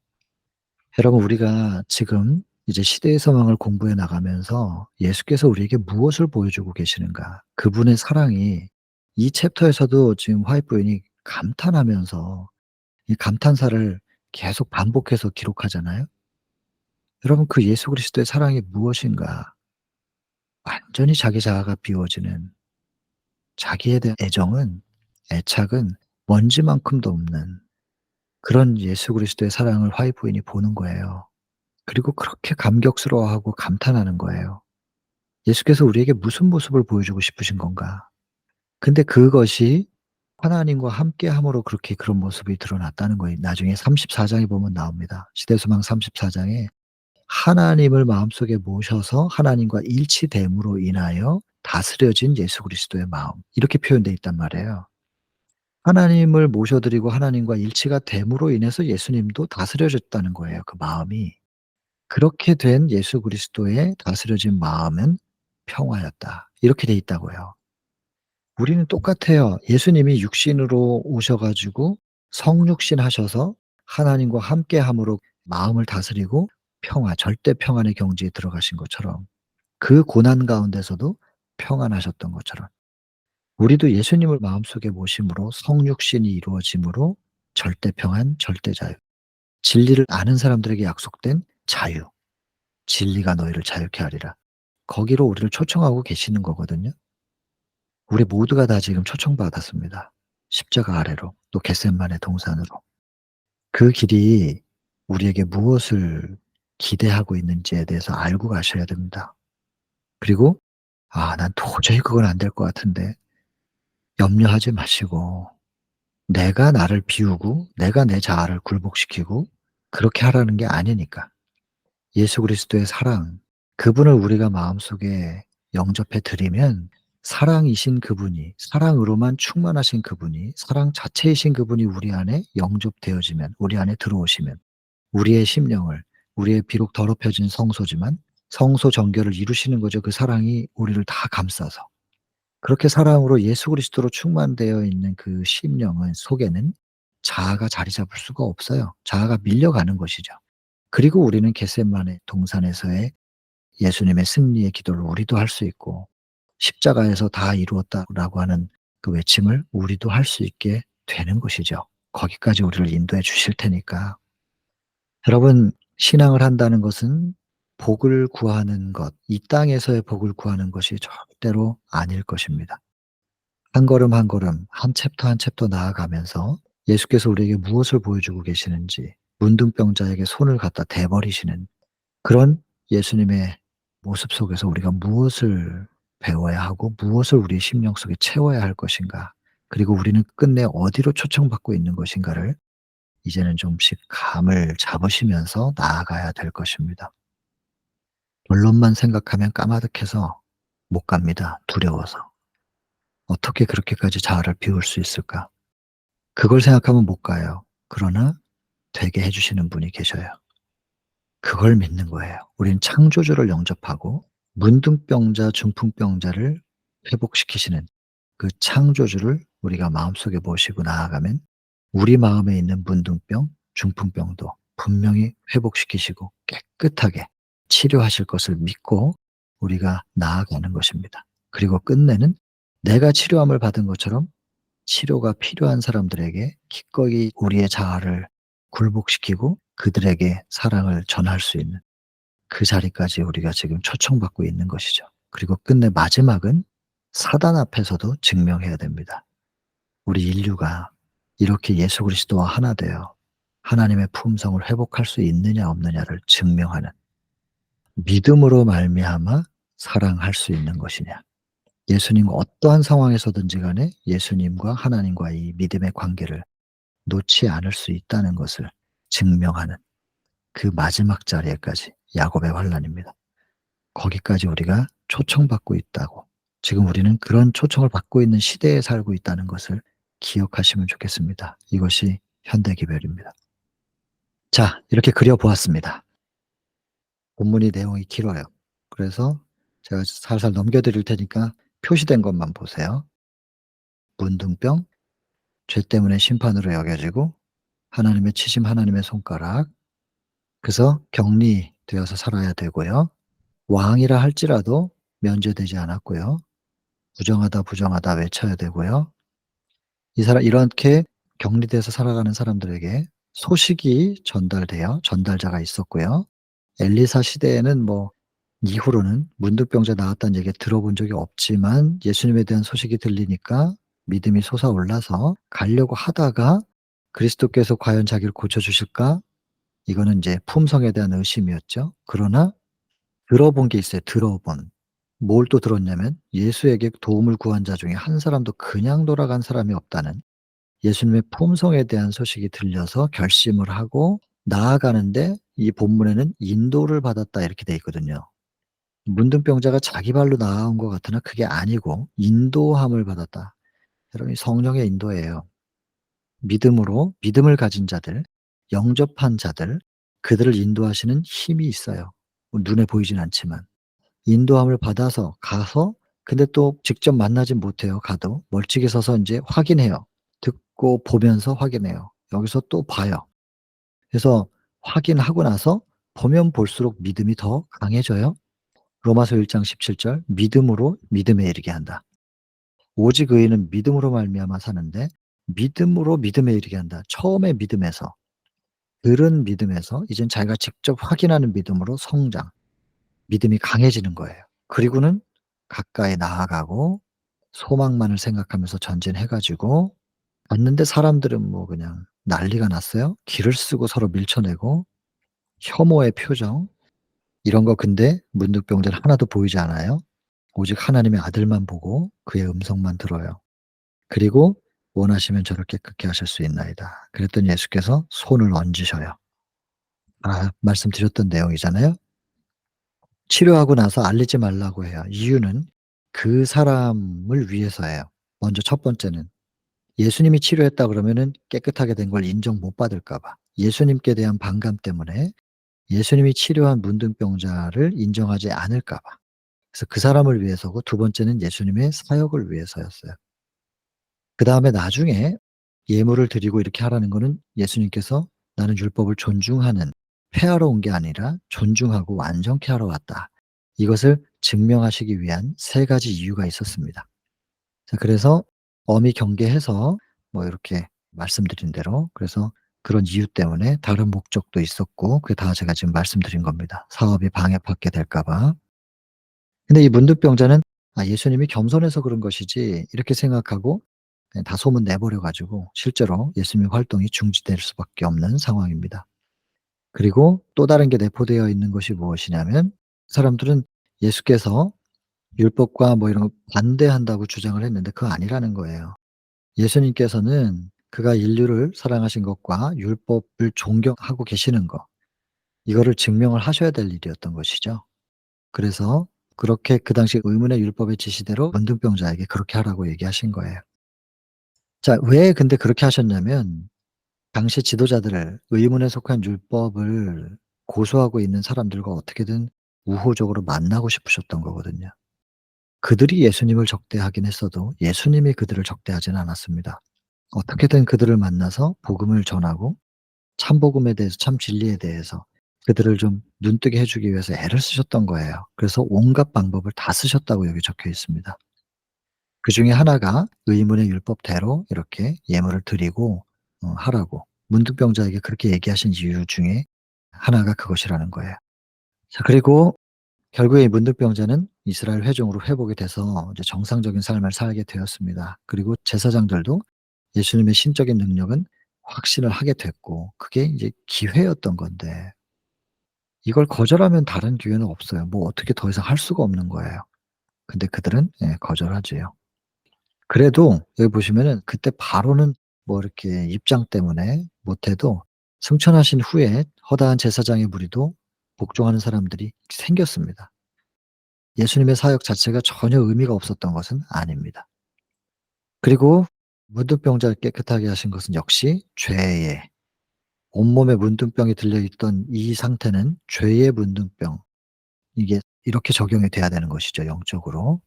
여러분, 우리가 지금 이제 시대의 상황을 공부해 나가면서 예수께서 우리에게 무엇을 보여주고 계시는가? 그분의 사랑이 이 챕터에서도 지금 화이트 부인이 감탄하면서 이 감탄사를 계속 반복해서 기록하잖아요. 여러분, 그 예수 그리스도의 사랑이 무엇인가? 완전히 자기 자아가 비워지는 자기에 대한 애정은, 애착은 먼지만큼도 없는 그런 예수 그리스도의 사랑을 화이트 부인이 보는 거예요. 그리고 그렇게 감격스러워하고 감탄하는 거예요. 예수께서 우리에게 무슨 모습을 보여주고 싶으신 건가? 근데 그것이 하나님과 함께함으로 그렇게 그런 모습이 드러났다는 거예요. 나중에 34 장에 보면 나옵니다. 시대소망 34 장에 하나님을 마음속에 모셔서 하나님과 일치됨으로 인하여 다스려진 예수 그리스도의 마음, 이렇게 표현되어 있단 말이에요. 하나님을 모셔드리고 하나님과 일치가 됨으로 인해서 예수님도 다스려졌다는 거예요, 그 마음이. 그렇게 된 예수 그리스도의 다스려진 마음은 평화였다. 이렇게 돼 있다고요. 우리는 똑같아요. 예수님이 육신으로 오셔 가지고 성육신 하셔서 하나님과 함께함으로 마음을 다스리고 평화, 절대 평안의 경지에 들어가신 것처럼 그 고난 가운데서도 평안하셨던 것처럼 우리도 예수님을 마음속에 모심으로 성육신이 이루어짐으로 절대 평안, 절대 자유, 진리를 아는 사람들에게 약속된 자유, 진리가 너희를 자유케 하리라. 거기로 우리를 초청하고 계시는 거거든요. 우리 모두가 다 지금 초청받았습니다. 십자가 아래로, 또 겟셋마네 동산으로. 그 길이 우리에게 무엇을 기대하고 있는지에 대해서 알고 가셔야 됩니다. 그리고 '아 난 도저히 그건 안 될 것 같은데.' 염려하지 마시고 내가 나를 비우고 내가 내 자아를 굴복시키고 그렇게 하라는 게 아니니까. 예수 그리스도의 사랑, 그분을 우리가 마음속에 영접해 드리면 사랑이신 그분이, 사랑으로만 충만하신 그분이, 사랑 자체이신 그분이 우리 안에 영접되어지면, 우리 안에 들어오시면 우리의 심령을, 우리의 비록 더럽혀진 성소지만 성소 정결을 이루시는 거죠. 그 사랑이 우리를 다 감싸서. 그렇게 사랑으로 예수 그리스도로 충만되어 있는 그 심령은 속에는 자아가 자리 잡을 수가 없어요. 자아가 밀려가는 것이죠. 그리고 우리는 겟셋마네 동산에서의 예수님의 승리의 기도를 우리도 할 수 있고 십자가에서 다 이루었다라고 하는 그 외침을 우리도 할 수 있게 되는 것이죠. 거기까지 우리를 인도해 주실 테니까. 여러분, 신앙을 한다는 것은 복을 구하는 것, 이 땅에서의 복을 구하는 것이 절대로 아닐 것입니다. 한 걸음 한 걸음 한 챕터 한 챕터 나아가면서 예수께서 우리에게 무엇을 보여주고 계시는지 문둥병자에게 손을 갖다 대 버리시는 그런 예수님의 모습 속에서 우리가 무엇을 배워야 하고 무엇을 우리 심령 속에 채워야 할 것인가, 그리고 우리는 끝내 어디로 초청받고 있는 것인가를 이제는 좀씩 감을 잡으시면서 나아가야 될 것입니다. 결론만 생각하면 까마득해서 못 갑니다, 두려워서. 어떻게 그렇게까지 자아를 비울 수 있을까? 그걸 생각하면 못 가요. 그러나 되게 해 주시는 분이 계셔요. 그걸 믿는 거예요. 우린 창조주를 영접하고 문둥병자, 중풍병자를 회복시키시는 그 창조주를 우리가 마음속에 모시고 나아가면 우리 마음에 있는 문둥병, 중풍병도 분명히 회복시키시고 깨끗하게 치료하실 것을 믿고 우리가 나아가는 것입니다. 그리고 끝내는 내가 치료함을 받은 것처럼 치료가 필요한 사람들에게 기꺼이 우리의 자아를 굴복시키고 그들에게 사랑을 전할 수 있는 그 자리까지 우리가 지금 초청받고 있는 것이죠. 그리고 끝내 마지막은 사단 앞에서도 증명해야 됩니다. 우리 인류가 이렇게 예수 그리스도와 하나 되어 하나님의 품성을 회복할 수 있느냐 없느냐를 증명하는, 믿음으로 말미암아 사랑할 수 있는 것이냐. 예수님과 어떠한 상황에서든지 간에 예수님과 하나님과 이 믿음의 관계를 놓지 않을 수 있다는 것을 증명하는 그 마지막 자리에까지, 야곱의 환란입니다. 거기까지 우리가 초청받고 있다고, 지금 우리는 그런 초청을 받고 있는 시대에 살고 있다는 것을 기억하시면 좋겠습니다. 이것이 현대기별입니다. 자, 이렇게 그려 보았습니다. 본문이 내용이 길어요. 그래서 제가 살살 넘겨 드릴 테니까 표시된 것만 보세요. 문둥병, 죄 때문에 심판으로 여겨지고 하나님의 치심, 하나님의 손가락. 그래서 격리되어서 살아야 되고요. 왕이라 할지라도 면제되지 않았고요. 부정하다, 부정하다 외쳐야 되고요. 이렇게 격리돼서 살아가는 사람들에게 소식이 전달돼요. 전달자가 있었고요. 엘리사 시대에는 이후로는 문둥병자 나았다는 얘기 들어본 적이 없지만 예수님에 대한 소식이 들리니까 믿음이 솟아올라서 가려고 하다가 그리스도께서 과연 자기를 고쳐 주실까? 이거는 인제 품성에 대한 의심이었죠. 그러나 들어본 게 있어요, 들어본. 뭘 또 들었냐면 예수에게 도움을 구한 자 중에 한 사람도 그냥 돌아간 사람이 없다는 예수님의 품성에 대한 소식이 들려서 결심을 하고 나아가는데, 이 본문에는 "인도를 받았다." 이렇게 돼 있거든요. 문둥병자가 자기 발로 나아온 것 같으나 그게 아니고 인도함을 받았다. 여러분, 이 성령의 인도예요. 믿음으로 믿음을 가진 자들, 영접한 자들, 그들을 인도하시는 힘이 있어요. 눈에 보이진 않지만. 인도함을 받아서 가서, 근데 또 직접 만나진 못해요, 가도. 멀찍이 서서 인제 확인해요. 듣고 보면서 확인해요. 여기서 또 봐요. 그래서 확인하고 나서 보면 볼수록 믿음이 더 강해져요. 로마서 1장 17절 "믿음으로 믿음에 이르게 한다." 오직 의인은 믿음으로 말미암아 사는데 믿음으로 믿음에 이르게 한다. 처음에 믿음에서, 들은 믿음에서 이젠 자기가 직접 확인하는 믿음으로 성장, 믿음이 강해지는 거예요. 그리고는 가까이 나아가고 소망만을 생각하면서 전진해 가지고 갔는데 사람들은 그냥 난리가 났어요. 길을 쓰고 서로 밀쳐내고 혐오의 표정, 이런 거. 근데 문둥병자는 하나도 보이지 않아요. 오직 하나님의 아들만 보고 그의 음성만 들어요. 그리고 "원하시면 저를 깨끗게 하실 수 있나이다." 그랬더니 예수께서 손을 얹으셔요. 말씀드렸던 내용이잖아요. 치료하고 나서 알리지 말라고 해요. 이유는 그 사람을 위해서예요. 먼저 첫 번째는 예수님이 치료했다 그러면은 깨끗하게 된 걸 인정 못 받을까 봐. 예수님께 대한 반감 때문에 예수님이 치료한 문둥병자를 인정하지 않을까 봐. 그래서 그 사람을 위해서고, 두 번째는 예수님의 사역을 위해서였어요. 그다음에 나중에 예물을 드리고 이렇게 하라는 거는 예수님께서 "나는 율법을 존중하는, 폐하러 온 게 아니라 존중하고 완전케 하러 왔다." 이것을 증명하시기 위한 세 가지 이유가 있었습니다. 자, 그래서 엄히 경계해서 이렇게 말씀드린 대로, 그래서 그런 이유 때문에 다른 목적도 있었고 그게 다 제가 지금 말씀드린 겁니다. 사업이 방해받게 될까 봐. 근데 이 문둥병자는 '아 예수님이 겸손해서 그런 것이지.' 이렇게 생각하고 그냥 다 소문 내 버려 가지고 실제로 예수님의 활동이 중지될 수밖에 없는 상황입니다. 그리고 또 다른 게 내포되어 있는 것이 무엇이냐면 사람들은 예수께서 율법과 뭐 이런 거 반대한다고 주장을 했는데 그거 아니라는 거예요. 예수님께서는 그가 인류를 사랑하신 것과 율법을 존경하고 계시는 것, 이거를 증명을 하셔야 될 일이었던 것이죠. 그래서 그렇게 그 당시 의문의 율법의 지시대로 문둥병자에게 그렇게 하라고 얘기하신 거예요. 자, 왜 근데 그렇게 하셨냐면 당시 지도자들을 의문에 속한 율법을 고수하고 있는 사람들과 어떻게든 우호적으로 만나고 싶으셨던 거거든요. 그들이 예수님을 적대하긴 했어도 예수님이 그들을 적대하지는 않았습니다. 어떻게든 그들을 만나서 복음을 전하고 참 복음에 대해서 참 진리에 대해서 그들을 좀 눈뜨게 해 주기 위해서 애를 쓰셨던 거예요. 그래서 온갖 방법을 다 쓰셨다고 여기 적혀 있습니다. 그중에 하나가 의문의 율법대로 이렇게 예물을 드리고 하라고 문둥병자에게 그렇게 얘기하신 이유 중에 하나가 그것이라는 거예요. 자, 그리고 결국에 이 문둥병자는 이스라엘 회중으로 회복이 돼서 이제 정상적인 삶을 살게 되었습니다. 그리고 제사장들도 예수님의 신적인 능력은 확신을 하게 됐고 그게 이제 기회였던 건데 이걸 거절하면 다른 기회는 없어요. 뭐 어떻게 더 이상 할 수가 없는 거예요. 근데 그들은 거절하지요. 그래도 여기 보시면은 그때 바로는 뭐 이렇게 입장 때문에 못해도 승천하신 후에 허다한 제사장의 무리도 복종하는 사람들이 생겼습니다. 예수님의 사역 자체가 전혀 의미가 없었던 것은 아닙니다. 그리고 문둥병자를 깨끗하게 하신 것은 역시 죄의 온몸에 문둥병이 들려 있던 이 상태는 죄의 문둥병, 이게 이렇게 적용이 돼야 되는 것이죠, 영적으로.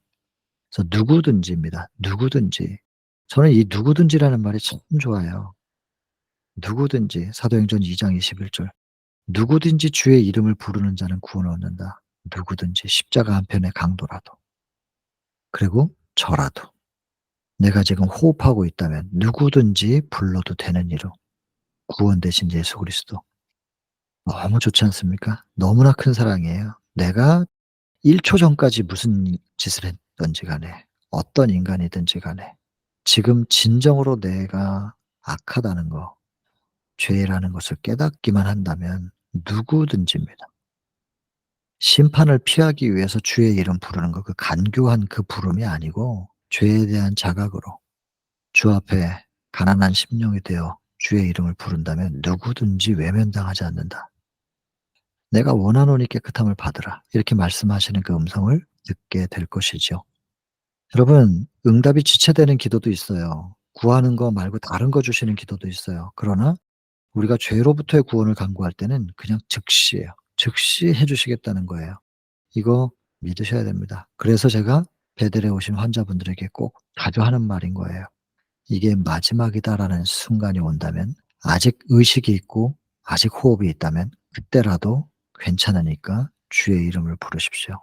그래서 누구든지입니다. 누구든지. 저는 이 누구든지라는 말이 참 좋아요. 누구든지 사도행전 2장 21 절. 누구든지 주의 이름을 부르는 자는 구원을 얻는다. 누구든지 십자가 한 편의 강도라도. 그리고 저라도. 내가 지금 호흡하고 있다면 누구든지 불러도 되는 이로 구원 되신 예수 그리스도. 너무 좋지 않습니까? 너무나 큰 사랑이에요. 내가 1초 전까지 무슨 짓을 했든지 간에 어떤 인간이든지 간에 지금 진정으로 내가 악하다는 거, 죄라는 것을 깨닫기만 한다면 누구든지입니다. 심판을 피하기 위해서 주의 이름 부르는 거, 그 간교한 그 부름이 아니고 죄에 대한 자각으로 주 앞에 가난한 심령이 되어 주의 이름을 부른다면 누구든지 외면당하지 않는다. "내가 원하노니 깨끗함을 받으라." 이렇게 말씀하시는 그 음성을 듣게 될 것이죠. 여러분, 응답이 지체되는 기도도 있어요. 구하는 거 말고 다른 거 주시는 기도도 있어요. 그러나 우리가 죄로부터의 구원을 간구할 때는 그냥 즉시예요. 즉시 해 주시겠다는 거예요. 이거 믿으셔야 됩니다. 그래서 제가 베델에 오신 환자분들에게 꼭 자주 하는 말인 거예요. "이게 마지막이다."라는 순간이 온다면 아직 의식이 있고 아직 호흡이 있다면 그때라도 괜찮으니까 주의 이름을 부르십시오.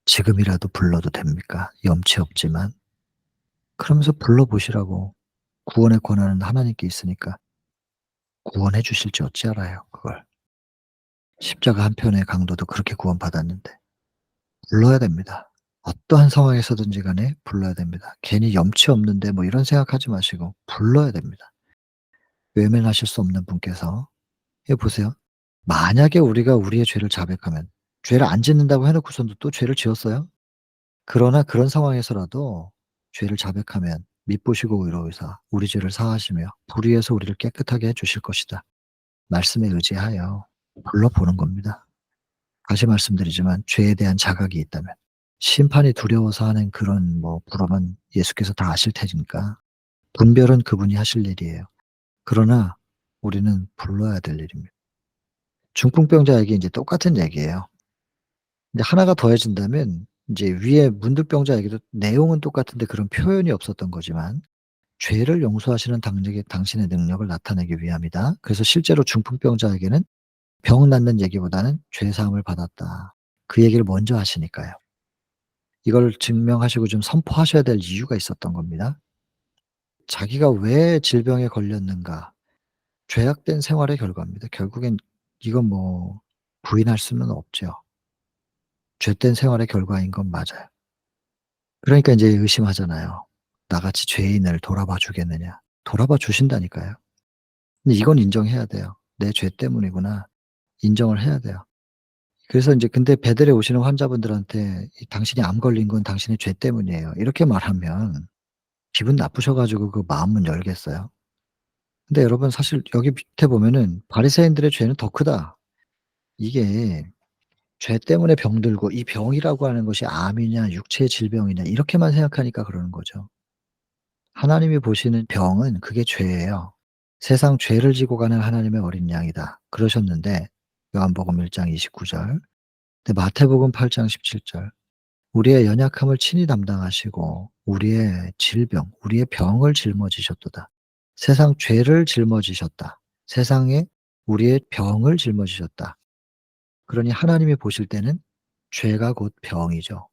지금이라도 불러도 됩니까? 염치 없지만. 그러면서 불러 보시라고. 구원의 권한은 하나님께 있으니까 구원해 주실지 어찌 알아요 그걸. 십자가 한 편의 강도도 그렇게 구원받았는데. 불러야 됩니다. 어떠한 상황에서든지 간에 불러야 됩니다. 괜히 염치 없는데 뭐 이런 생각하지 마시고 불러야 됩니다. 외면하실 수 없는 분께서 해 보세요. 만약에 우리가 우리의 죄를 자백하면 죄를 안 짓는다고 해 놓고서도 또 죄를 지었어요? 그러나 그런 상황에서라도 죄를 자백하면 미쁘시고 의로우사 우리 죄를 사하시며 불의에서 우리를 깨끗하게 해 주실 것이다. 말씀에 의지하여 불러보는 겁니다. 다시 말씀드리지만 죄에 대한 자각이 있다면 심판이 두려워서 하는 그런 뭐 불험은 예수께서 다 아실 테니까 분별은 그분이 하실 일이에요. 그러나 우리는 불러야 될 일입니다. 중풍병자에게 인제 똑같은 얘기예요. 근데 하나가 더해진다면 인제 위에 문둥병자에게도 내용은 똑같은데 그런 표현이 없었던 거지만 죄를 용서하시는 당신의 능력을 나타내기 위함이다. 그래서 실제로 중풍병자에게는 병 낫는 얘기보다는 "죄 사함을 받았다." 그 얘기를 먼저 하시니까요. 이걸 증명하시고 좀 선포하셔야 될 이유가 있었던 겁니다. 자기가 왜 질병에 걸렸는가. 죄악된 생활의 결과입니다. 결국엔 이건 뭐 부인할 수는 없죠. 죄된 생활의 결과인 건 맞아요. 그러니까 인제 의심하잖아요. '나같이 죄인을 돌아봐 주겠느냐.' 돌아봐 주신다니까요. 근데 이건 인정해야 돼요. '내 죄 때문이구나.' 인정을 해야 돼요. 그래서 인제 근데 배들에 오시는 환자분들한테 이 "당신이 암 걸린 건 당신의 죄 때문이에요." 이렇게 말하면 기분 나쁘셔 가지고 그 마음은 열겠어요? 근데 여러분 사실 여기 밑에 보면은 "바리새인들의 죄는 더 크다." 이게 죄 때문에 병들고 이 병이라고 하는 것이 암이냐 육체의 질병이냐 이렇게만 생각하니까 그러는 거죠. 하나님이 보시는 병은 그게 죄예요. "세상 죄를 지고 가는 하나님의 어린 양이다." 그러셨는데 요한복음 1장 29 절. 근데 마태복음 8장 17 절. "우리의 연약함을 친히 담당하시고 우리의 질병 우리의 병을 짊어지셨도다." 세상 죄를 짊어지셨다. 세상에 우리의 병을 짊어지셨다. 그러니 하나님이 보실 때는 죄가 곧 병이죠.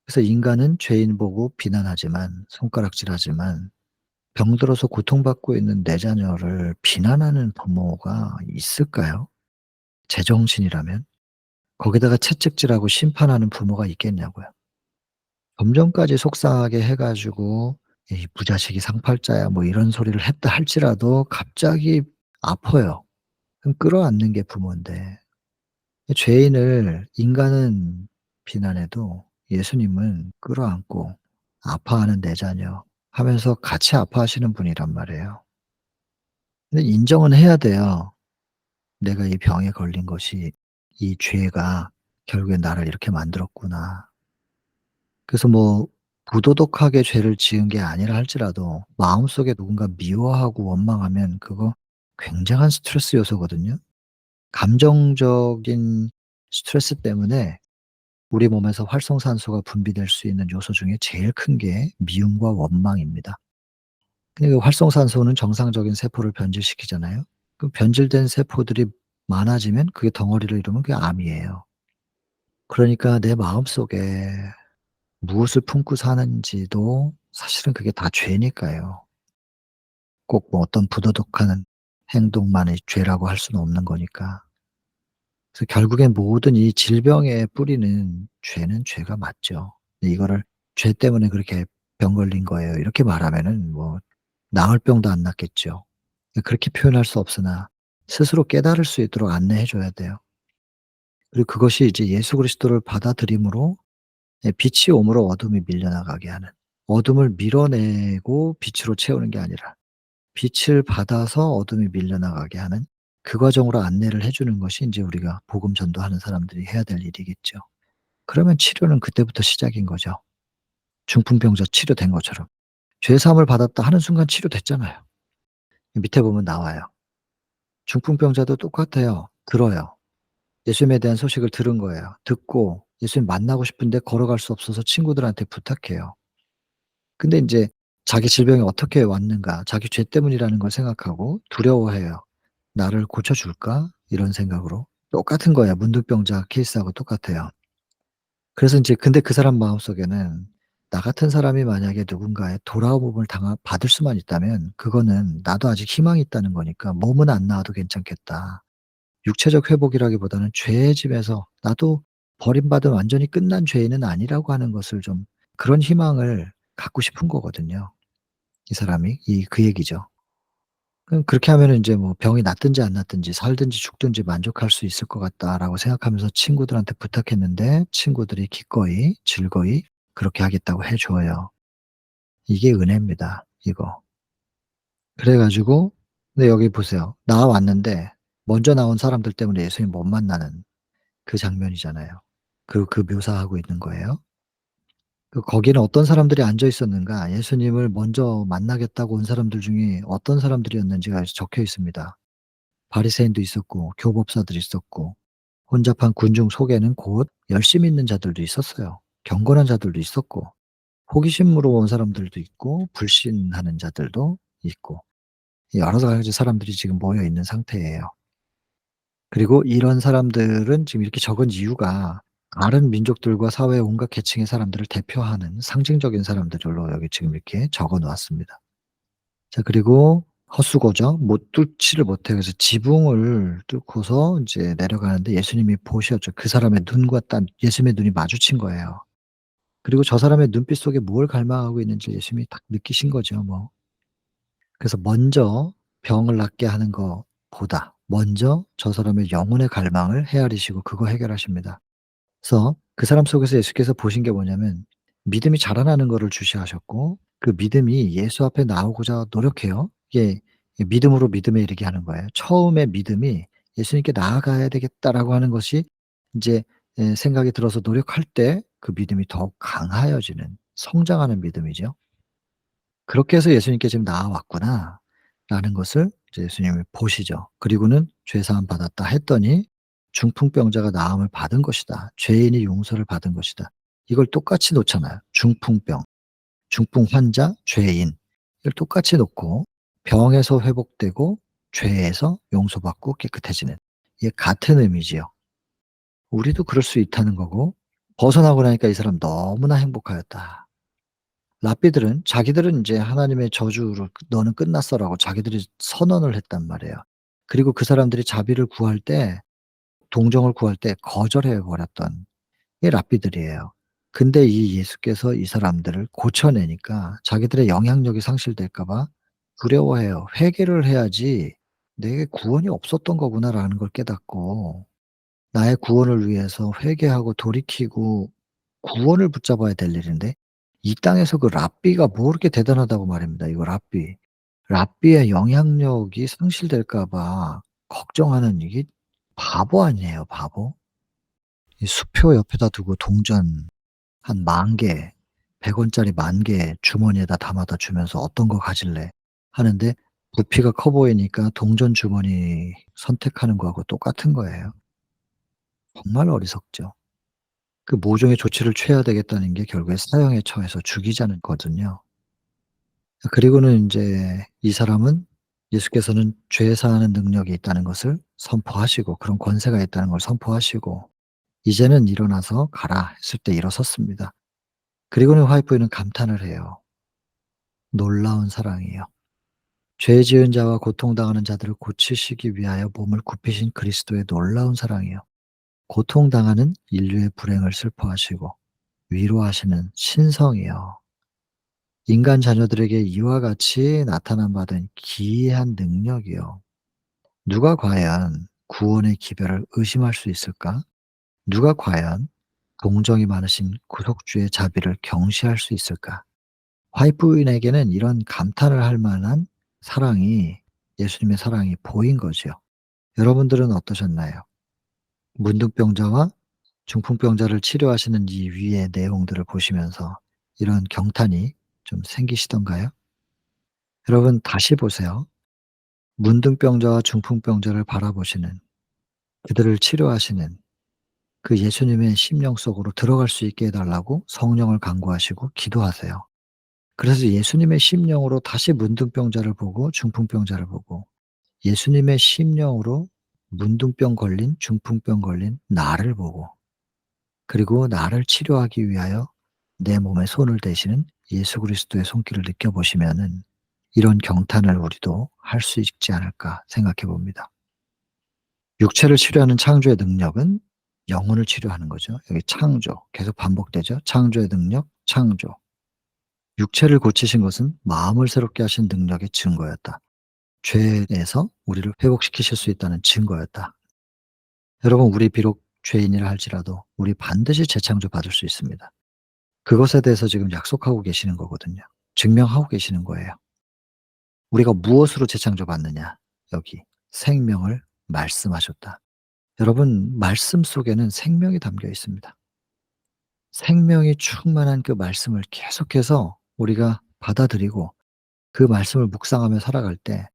그래서 인간은 죄인 보고 비난하지만 손가락질하지만 병들어서 고통받고 있는 내 자녀를 비난하는 부모가 있을까요? 제정신이라면? 거기다가 채찍질하고 심판하는 부모가 있겠냐고요. 점점까지 속상하게 해 가지고 "이 부자식이 상팔자야." 뭐 이런 소리를 했다 할지라도 갑자기 아파요. 그럼 끌어안는 게 부모인데 죄인을 인간은 비난해도 예수님은 끌어안고 아파하는 내 자녀 하면서 같이 아파하시는 분이란 말이에요. 근데 인정은 해야 돼요. 내가 이 병에 걸린 것이 이 죄가 결국엔 나를 이렇게 만들었구나. 그래서 뭐 부도덕하게 죄를 지은 게 아니라 할지라도 마음속에 누군가 미워하고 원망하면 그거 굉장한 스트레스 요소거든요. 감정적인 스트레스 때문에 우리 몸에서 활성산소가 분비될 수 있는 요소 중에 제일 큰 게 미움과 원망입니다. 근데 그 활성산소는 정상적인 세포를 변질시키잖아요. 그 변질된 세포들이 많아지면 그게 덩어리를 이루면 그게 암이에요. 그러니까 내 마음속에 무엇을 품고 사는지도 사실은 그게 다 죄니까요. 꼭 뭐 어떤 부도덕한 행동만이 죄라고 할 수는 없는 거니까. 그래서 결국엔 모든 이 질병의 뿌리는 죄는 죄가 맞죠. 근데 이거를 "죄 때문에 그렇게 병 걸린 거예요." 이렇게 말하면은 뭐 나을 병도 안 낫겠죠. 그렇게 표현할 수 없으나 스스로 깨달을 수 있도록 안내해 줘야 돼요. 그리고 그것이 이제 예수 그리스도를 받아들임으로 예 빛이 오므로 어둠이 밀려나가게 하는 어둠을 밀어내고 빛으로 채우는 게 아니라 빛을 받아서 어둠이 밀려나가게 하는 그 과정으로 안내를 해 주는 것이 인제 우리가 복음 전도하는 사람들이 해야 될 일이겠죠. 그러면 치료는 그때부터 시작인 거죠. 중풍병자 치료된 것처럼. 죄 사함을 받았다 하는 순간 치료됐잖아요. 밑에 보면 나와요. 중풍병자도 똑같아요. 들어요. 예수님에 대한 소식을 들은 거예요. 듣고 예수님 만나고 싶은데 걸어갈 수 없어서 친구들한테 부탁해요. 근데 인제 자기 질병이 어떻게 왔는가 자기 죄 때문이라는 걸 생각하고 두려워해요. '나를 고쳐 줄까?' 이런 생각으로. 똑같은 거예요. 문둥병자 케이스하고 똑같아요. 그래서 인제 근데 그 사람 마음속에는 나 같은 사람이 만약에 누군가의 돌아옴을 당하 받을 수만 있다면 그거는 나도 아직 희망이 있다는 거니까 '몸은 안 나아도 괜찮겠다.' 육체적 회복이라기보다는 죄의 짐에서 나도 버림받은 완전히 끝난 죄인은 아니라고 하는 것을 좀 그런 희망을 갖고 싶은 거거든요. 이 사람이 그 얘기죠. 그럼 그렇게 하면은 인제 뭐 병이 낫든지 안 낫든지 살든지 죽든지 만족할 수 있을 것 같다라고 생각하면서 친구들한테 부탁했는데 친구들이 기꺼이 즐거이 그렇게 하겠다고 해 줘요. 이게 은혜입니다 이거. 그래 가지고 근데 여기 보세요. 나왔는데 먼저 나온 사람들 때문에 예수님 못 만나는 그 장면이잖아요. 그 묘사하고 있는 거예요. 거기는 어떤 사람들이 앉아 있었는가 예수님을 먼저 만나겠다고 온 사람들 중에 어떤 사람들이었는지가 적혀 있습니다. 바리새인도 있었고 교법사들이 있었고 혼잡한 군중 속에는 곧 열심 있는 자들도 있었어요. 경건한 자들도 있었고 호기심으로 온 사람들도 있고 불신하는 자들도 있고 여러 가지 사람들이 지금 모여 있는 상태예요. 그리고 이런 사람들은 지금 이렇게 적은 이유가 다른 민족들과 사회의 온갖 계층의 사람들을 대표하는 상징적인 사람들로 여기 지금 이렇게 적어 놓았습니다. 자 그리고 헛수고죠. 못 뚫지를 못해요. 그래서 지붕을 뚫고서 인제 내려가는데 예수님이 보셨죠. 그 사람의 눈과 딱 예수님의 눈이 마주친 거예요. 그리고 저 사람의 눈빛 속에 뭘 갈망하고 있는지 예수님이 딱 느끼신 거죠 뭐. 그래서 먼저 병을 낫게 하는 것보다 먼저 저 사람의 영혼의 갈망을 헤아리시고 그거 해결하십니다. 그래서 그 사람 속에서 예수께서 보신 게 뭐냐면 믿음이 자라나는 거를 주시하셨고 그 믿음이 예수 앞에 나오고자 노력해요. 이게 믿음으로 믿음에 이르게 하는 거예요. 처음에 믿음이 '예수님께 나아가야 되겠다.'라고 하는 것이 인제 생각이 들어서 노력할 때 그 믿음이 더욱 강하여지는 성장하는 믿음이죠. 그렇게 해서 '예수님께 지금 나아왔구나.'라는 것을 이제 예수님이 보시죠. 그리고는 "죄 사함 받았다." 했더니 "중풍병자가 나음을 받은 것이다. 죄인이 용서를 받은 것이다." 이걸 똑같이 놓잖아요. 중풍병, 중풍 환자, 죄인 이걸 똑같이 놓고 병에서 회복되고 죄에서 용서받고 깨끗해지는 이게 같은 의미지요. 우리도 그럴 수 있다는 거고 벗어나고 나니까 '이 사람 너무나 행복하였다.' 랍비들은 자기들은 인제 하나님의 저주로 "너는 끝났어."라고 자기들이 선언을 했단 말이에요. 그리고 그 사람들이 자비를 구할 때 동정을 구할 때 거절해 버렸던 게 랍비들이에요. 근데 이 예수께서 이 사람들을 고쳐내니까 자기들의 영향력이 상실될까 봐 두려워해요. 회개를 해야지 '내게 구원이 없었던 거구나.'라는 걸 깨닫고 나의 구원을 위해서 회개하고 돌이키고 구원을 붙잡아야 될 일인데 이 땅에서 그 랍비가 뭐 그렇게 대단하다고 말입니다. 이거 랍비. 랍비의 영향력이 상실될까 봐 걱정하는 이게 바보 아니에요, 바보? 이 수표 옆에다 두고 동전 한 10,000개 100 원짜리 10,000개 주머니에다 담아다 주면서 "어떤 거 가질래?" 하는데 부피가 커 보이니까 동전 주머니 선택하는 거하고 똑같은 거예요. 정말 어리석죠. 그 모종의 조치를 취해야 되겠다는 게 결국에 사형에 처해서 죽이자는 거거든요. 그리고는 인제 이 사람은 예수께서는 죄 사하는 능력이 있다는 것을 선포하시고 그런 권세가 있다는 걸 선포하시고 "이제는 일어나서 가라." 했을 때 일어섰습니다. 그리고는 와이프는 감탄을 해요. 놀라운 사랑이에요. 죄 지은 자와 고통당하는 자들을 고치시기 위하여 몸을 굽히신 그리스도의 놀라운 사랑이요. 고통당하는 인류의 불행을 슬퍼하시고 위로하시는 신성이요. 인간 자녀들에게 이와 같이 나타남 받은 기이한 능력이요. 누가 과연 구원의 기별을 의심할 수 있을까? 누가 과연 공정이 많으신 구속주의 자비를 경시할 수 있을까? 화이프인에게는 이런 감탄을 할 만한 사랑이 예수님의 사랑이 보인 거죠. 여러분들은 어떠셨나요? 문둥병자와 중풍병자를 치료하시는 이 위의 내용들을 보시면서 이런 경탄이 좀 생기시던가요? 여러분 다시 보세요. 문둥병자와 중풍병자를 바라보시는 그들을 치료하시는 그 예수님의 심령 속으로 들어갈 수 있게 해 달라고 성령을 간구하시고 기도하세요. 그래서 예수님의 심령으로 다시 문둥병자를 보고 중풍병자를 보고 예수님의 심령으로 문둥병 걸린 중풍병 걸린 나를 보고 그리고 나를 치료하기 위하여 내 몸에 손을 대시는 예수 그리스도의 손길을 느껴보시면은 이런 경탄을 우리도 할 수 있지 않을까 생각해 봅니다. 육체를 치료하는 창조의 능력은 영혼을 치료하는 거죠. 여기 창조 계속 반복되죠. 창조의 능력, 창조. 육체를 고치신 것은 마음을 새롭게 하신 능력의 증거였다. 죄에서 우리를 회복시키실 수 있다는 증거였다. 여러분 우리 비록 죄인이라 할지라도 우리 반드시 재창조 받을 수 있습니다. 그것에 대해서 지금 약속하고 계시는 거거든요. 증명하고 계시는 거예요. 우리가 무엇으로 재창조 받느냐? 여기 생명을 말씀하셨다. 여러분 말씀 속에는 생명이 담겨 있습니다. 생명이 충만한 그 말씀을 계속해서 우리가 받아들이고 그 말씀을 묵상하며 살아갈 때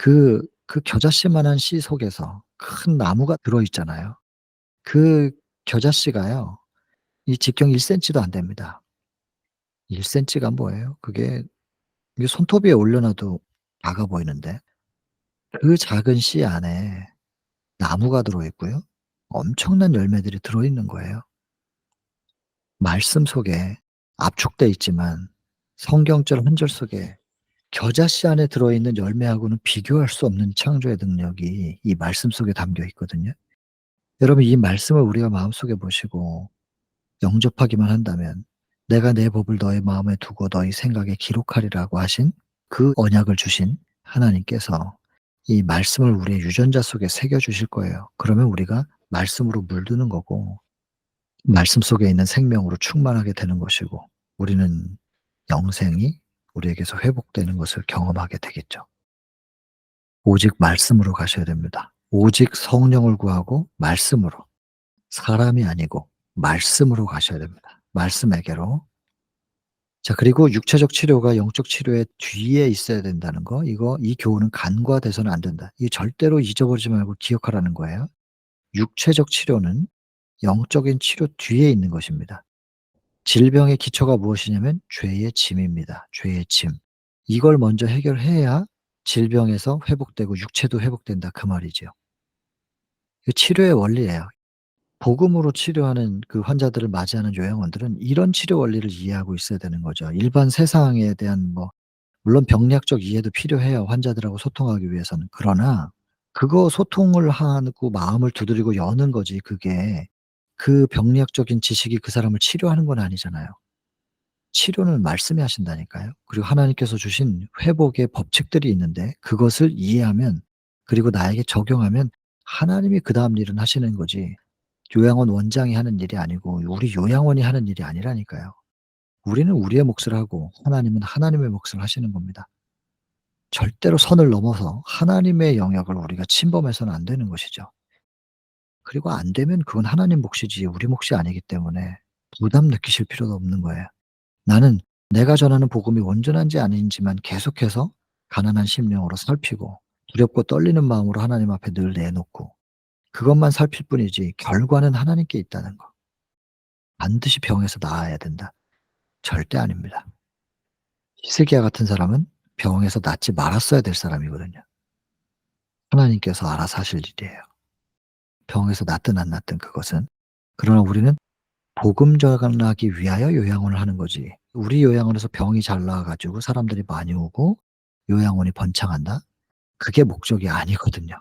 그 겨자씨만한 씨 속에서 큰 나무가 들어 있잖아요. 그 겨자씨가요. 이 직경 1 센치도 안 됩니다. 1 센치가 뭐예요? 그게 이게 손톱 위에 올려 놔도 작아 보이는데 그 작은 씨 안에 나무가 들어 있고요. 엄청난 열매들이 들어 있는 거예요. 말씀 속에 압축돼 있지만 성경절 한 절 속에 겨자씨 안에 들어 있는 열매하고는 비교할 수 없는 창조의 능력이 이 말씀 속에 담겨 있거든요. 여러분 이 말씀을 우리가 마음속에 모시고 영접하기만 한다면 "내가 내 법을 너희 마음에 두고 너희 생각에 기록하리라."고 하신 그 언약을 주신 하나님께서 이 말씀을 우리의 유전자 속에 새겨 주실 거예요. 그러면 우리가 말씀으로 물드는 거고 말씀 속에 있는 생명으로 충만하게 되는 것이고 우리는 영생이 우리에게서 회복되는 것을 경험하게 되겠죠. 오직 말씀으로 가셔야 됩니다. 오직 성령을 구하고 말씀으로. 사람이 아니고 말씀으로 가셔야 됩니다. 말씀에게로. 자, 그리고 육체적 치료가 영적 치료의 뒤에 있어야 된다는 거, 이 교훈은 간과돼서는 안 된다. 이거 절대로 잊어버리지 말고 기억하라는 거예요. 육체적 치료는 영적인 치료 뒤에 있는 것입니다. 질병의 기초가 무엇이냐면 죄의 짐입니다. 죄의 짐. 이걸 먼저 해결해야 질병에서 회복되고 육체도 회복된다 그 말이죠. 그 치료의 원리예요. 복음으로 치료하는 그 환자들을 맞이하는 요양원들은 이런 치료 원리를 이해하고 있어야 되는 거죠. 일반 세상에 대한 물론 병리학적 이해도 필요해요, 환자들하고 소통하기 위해서는. 그러나 그거 소통을 하고 마음을 두드리고 여는 거지 그게 그 병리학적인 지식이 그 사람을 치료하는 건 아니잖아요. 치료는 말씀이 하신다니까요. 그리고 하나님께서 주신 회복의 법칙들이 있는데 그것을 이해하면 그리고 나에게 적용하면 하나님이 그다음 일은 하시는 거지 요양원 원장이 하는 일이 아니고 우리 요양원이 하는 일이 아니라니까요. 우리는 우리의 몫을 하고 하나님은 하나님의 몫을 하시는 겁니다. 절대로 선을 넘어서 하나님의 영역을 우리가 침범해서는 안 되는 것이죠. 그리고 안 되면 그건 하나님 몫이지 우리 몫이 아니기 때문에 부담 느끼실 필요도 없는 거예요. 나는 내가 전하는 복음이 온전한지 아닌지만 계속해서 가난한 심령으로 살피고 두렵고 떨리는 마음으로 하나님 앞에 늘 내놓고 그것만 살필 뿐이지 결과는 하나님께 있다는 거. 반드시 병에서 나아야 된다. 절대 아닙니다. 히스기야 같은 사람은 병에서 낫지 말았어야 될 사람이거든요. 하나님께서 알아서 하실 일이에요. 병에서 낫든 안 낫든 그것은. 그러나 우리는 복음 전하기 위하여 요양원을 하는 거지. 우리 요양원에서 병이 잘 나아 가지고 사람들이 많이 오고 요양원이 번창한다? 그게 목적이 아니거든요.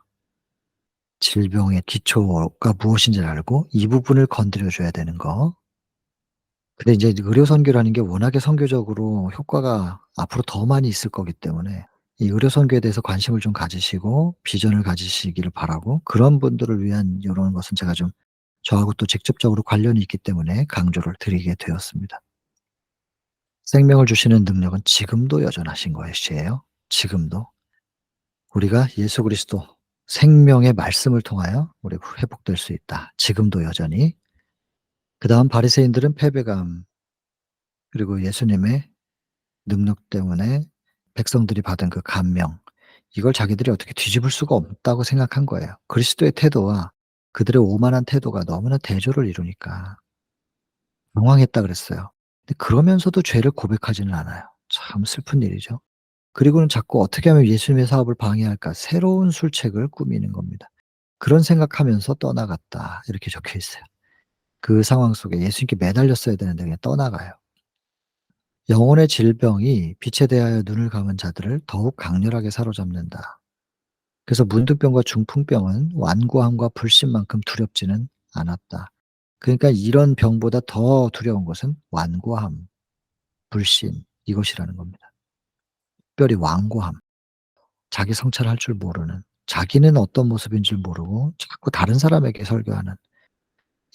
질병의 기초가 무엇인지를 알고 이 부분을 건드려 줘야 되는 거. 근데 인제 의료 선교라는 게 워낙에 선교적으로 효과가 앞으로 더 많이 있을 거기 때문에 이 의료 선교에 대해서 관심을 좀 가지시고 비전을 가지시기를 바라고 그런 분들을 위한 요런 것은 제가 좀 저하고 또 직접적으로 관련이 있기 때문에 강조를 드리게 되었습니다. 생명을 주시는 능력은 지금도 여전하신 것이에요. 지금도. 우리가 예수 그리스도 생명의 말씀을 통하여 우리가 회복될 수 있다. 지금도 여전히. 그다음 바리새인들은 패배감 그리고 예수님의 능력 때문에 백성들이 받은 그 감명 이걸 자기들이 어떻게 뒤집을 수가 없다고 생각한 거예요. 그리스도의 태도와 그들의 오만한 태도가 너무나 대조를 이루니까 당황했다 그랬어요. 근데 그러면서도 죄를 고백하지는 않아요. 참 슬픈 일이죠. 그리고는 자꾸 '어떻게 하면 예수님의 사업을 방해할까.' 새로운 술책을 꾸미는 겁니다. "그런 생각하면서 떠나갔다." 이렇게 적혀 있어요. 그 상황 속에 예수님께 매달렸어야 되는데 그냥 떠나가요. 영혼의 질병이 빛에 대하여 눈을 감은 자들을 더욱 강렬하게 사로잡는다. 그래서 문둥병과 중풍병은 완고함과 불신만큼 두렵지는 않았다. 그러니까 이런 병보다 더 두려운 것은 완고함, 불신 이것이라는 겁니다. 특별히 완고함. 자기 성찰할 줄 모르는 자기는 어떤 모습인 줄 모르고 자꾸 다른 사람에게 설교하는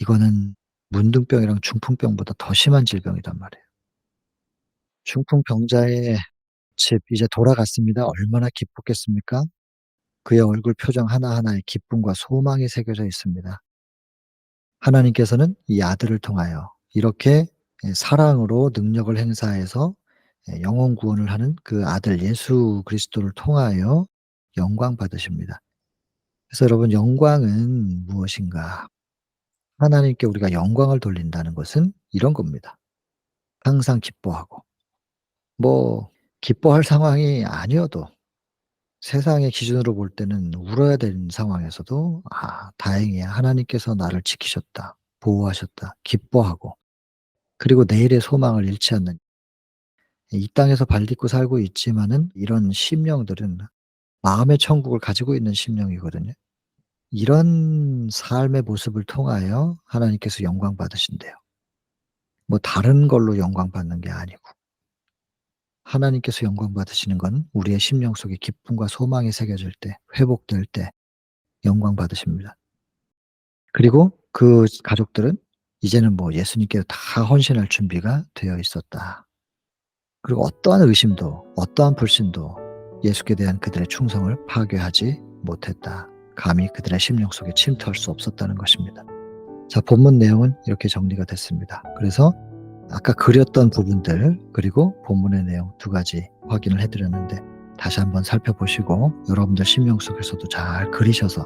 이거는 문둥병이랑 중풍병보다 더 심한 질병이란 말이에요. 중풍병자의 집 이제 돌아갔습니다. 얼마나 기뻤겠습니까? 그의 얼굴 표정 하나하나에 기쁨과 소망이 새겨져 있습니다. 하나님께서는 이 아들을 통하여 이렇게 사랑으로 능력을 행사해서 영혼 구원을 하는 그 아들 예수 그리스도를 통하여 영광 받으십니다. 그래서 여러분 영광은 무엇인가? 하나님께 우리가 영광을 돌린다는 것은 이런 겁니다. 항상 기뻐하고 기뻐할 상황이 아니어도 세상의 기준으로 볼 때는 울어야 되는 상황에서도 '아 다행이야. 하나님께서 나를 지키셨다. 보호하셨다.' 기뻐하고 그리고 내일의 소망을 잃지 않는 이 땅에서 발딛고 살고 있지만은 이런 심령들은 마음의 천국을 가지고 있는 심령이거든요. 이런 삶의 모습을 통하여 하나님께서 영광 받으신대요. 뭐 다른 걸로 영광 받는 게 아니고 하나님께서 영광 받으시는 건 우리의 심령 속에 기쁨과 소망이 새겨질 때, 회복될 때 영광 받으십니다. 그리고 그 가족들은 이제는 뭐 예수님께 다 헌신할 준비가 되어 있었다. 그리고 어떠한 의심도 어떠한 불신도 예수께 대한 그들의 충성을 파괴하지 못했다. 감히 그들의 심령 속에 침투할 수 없었다는 것입니다. 자, 본문 내용은 이렇게 정리가 됐습니다. 그래서 아까 그렸던 부분들 그리고 본문의 내용 두 가지 확인을 해 드렸는데 다시 한번 살펴보시고 여러분들 심령 속에서도 잘 그리셔서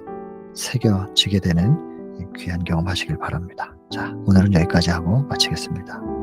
새겨지게 되는 이 귀한 경험 하시길 바랍니다. 자, 오늘은 여기까지 하고 마치겠습니다.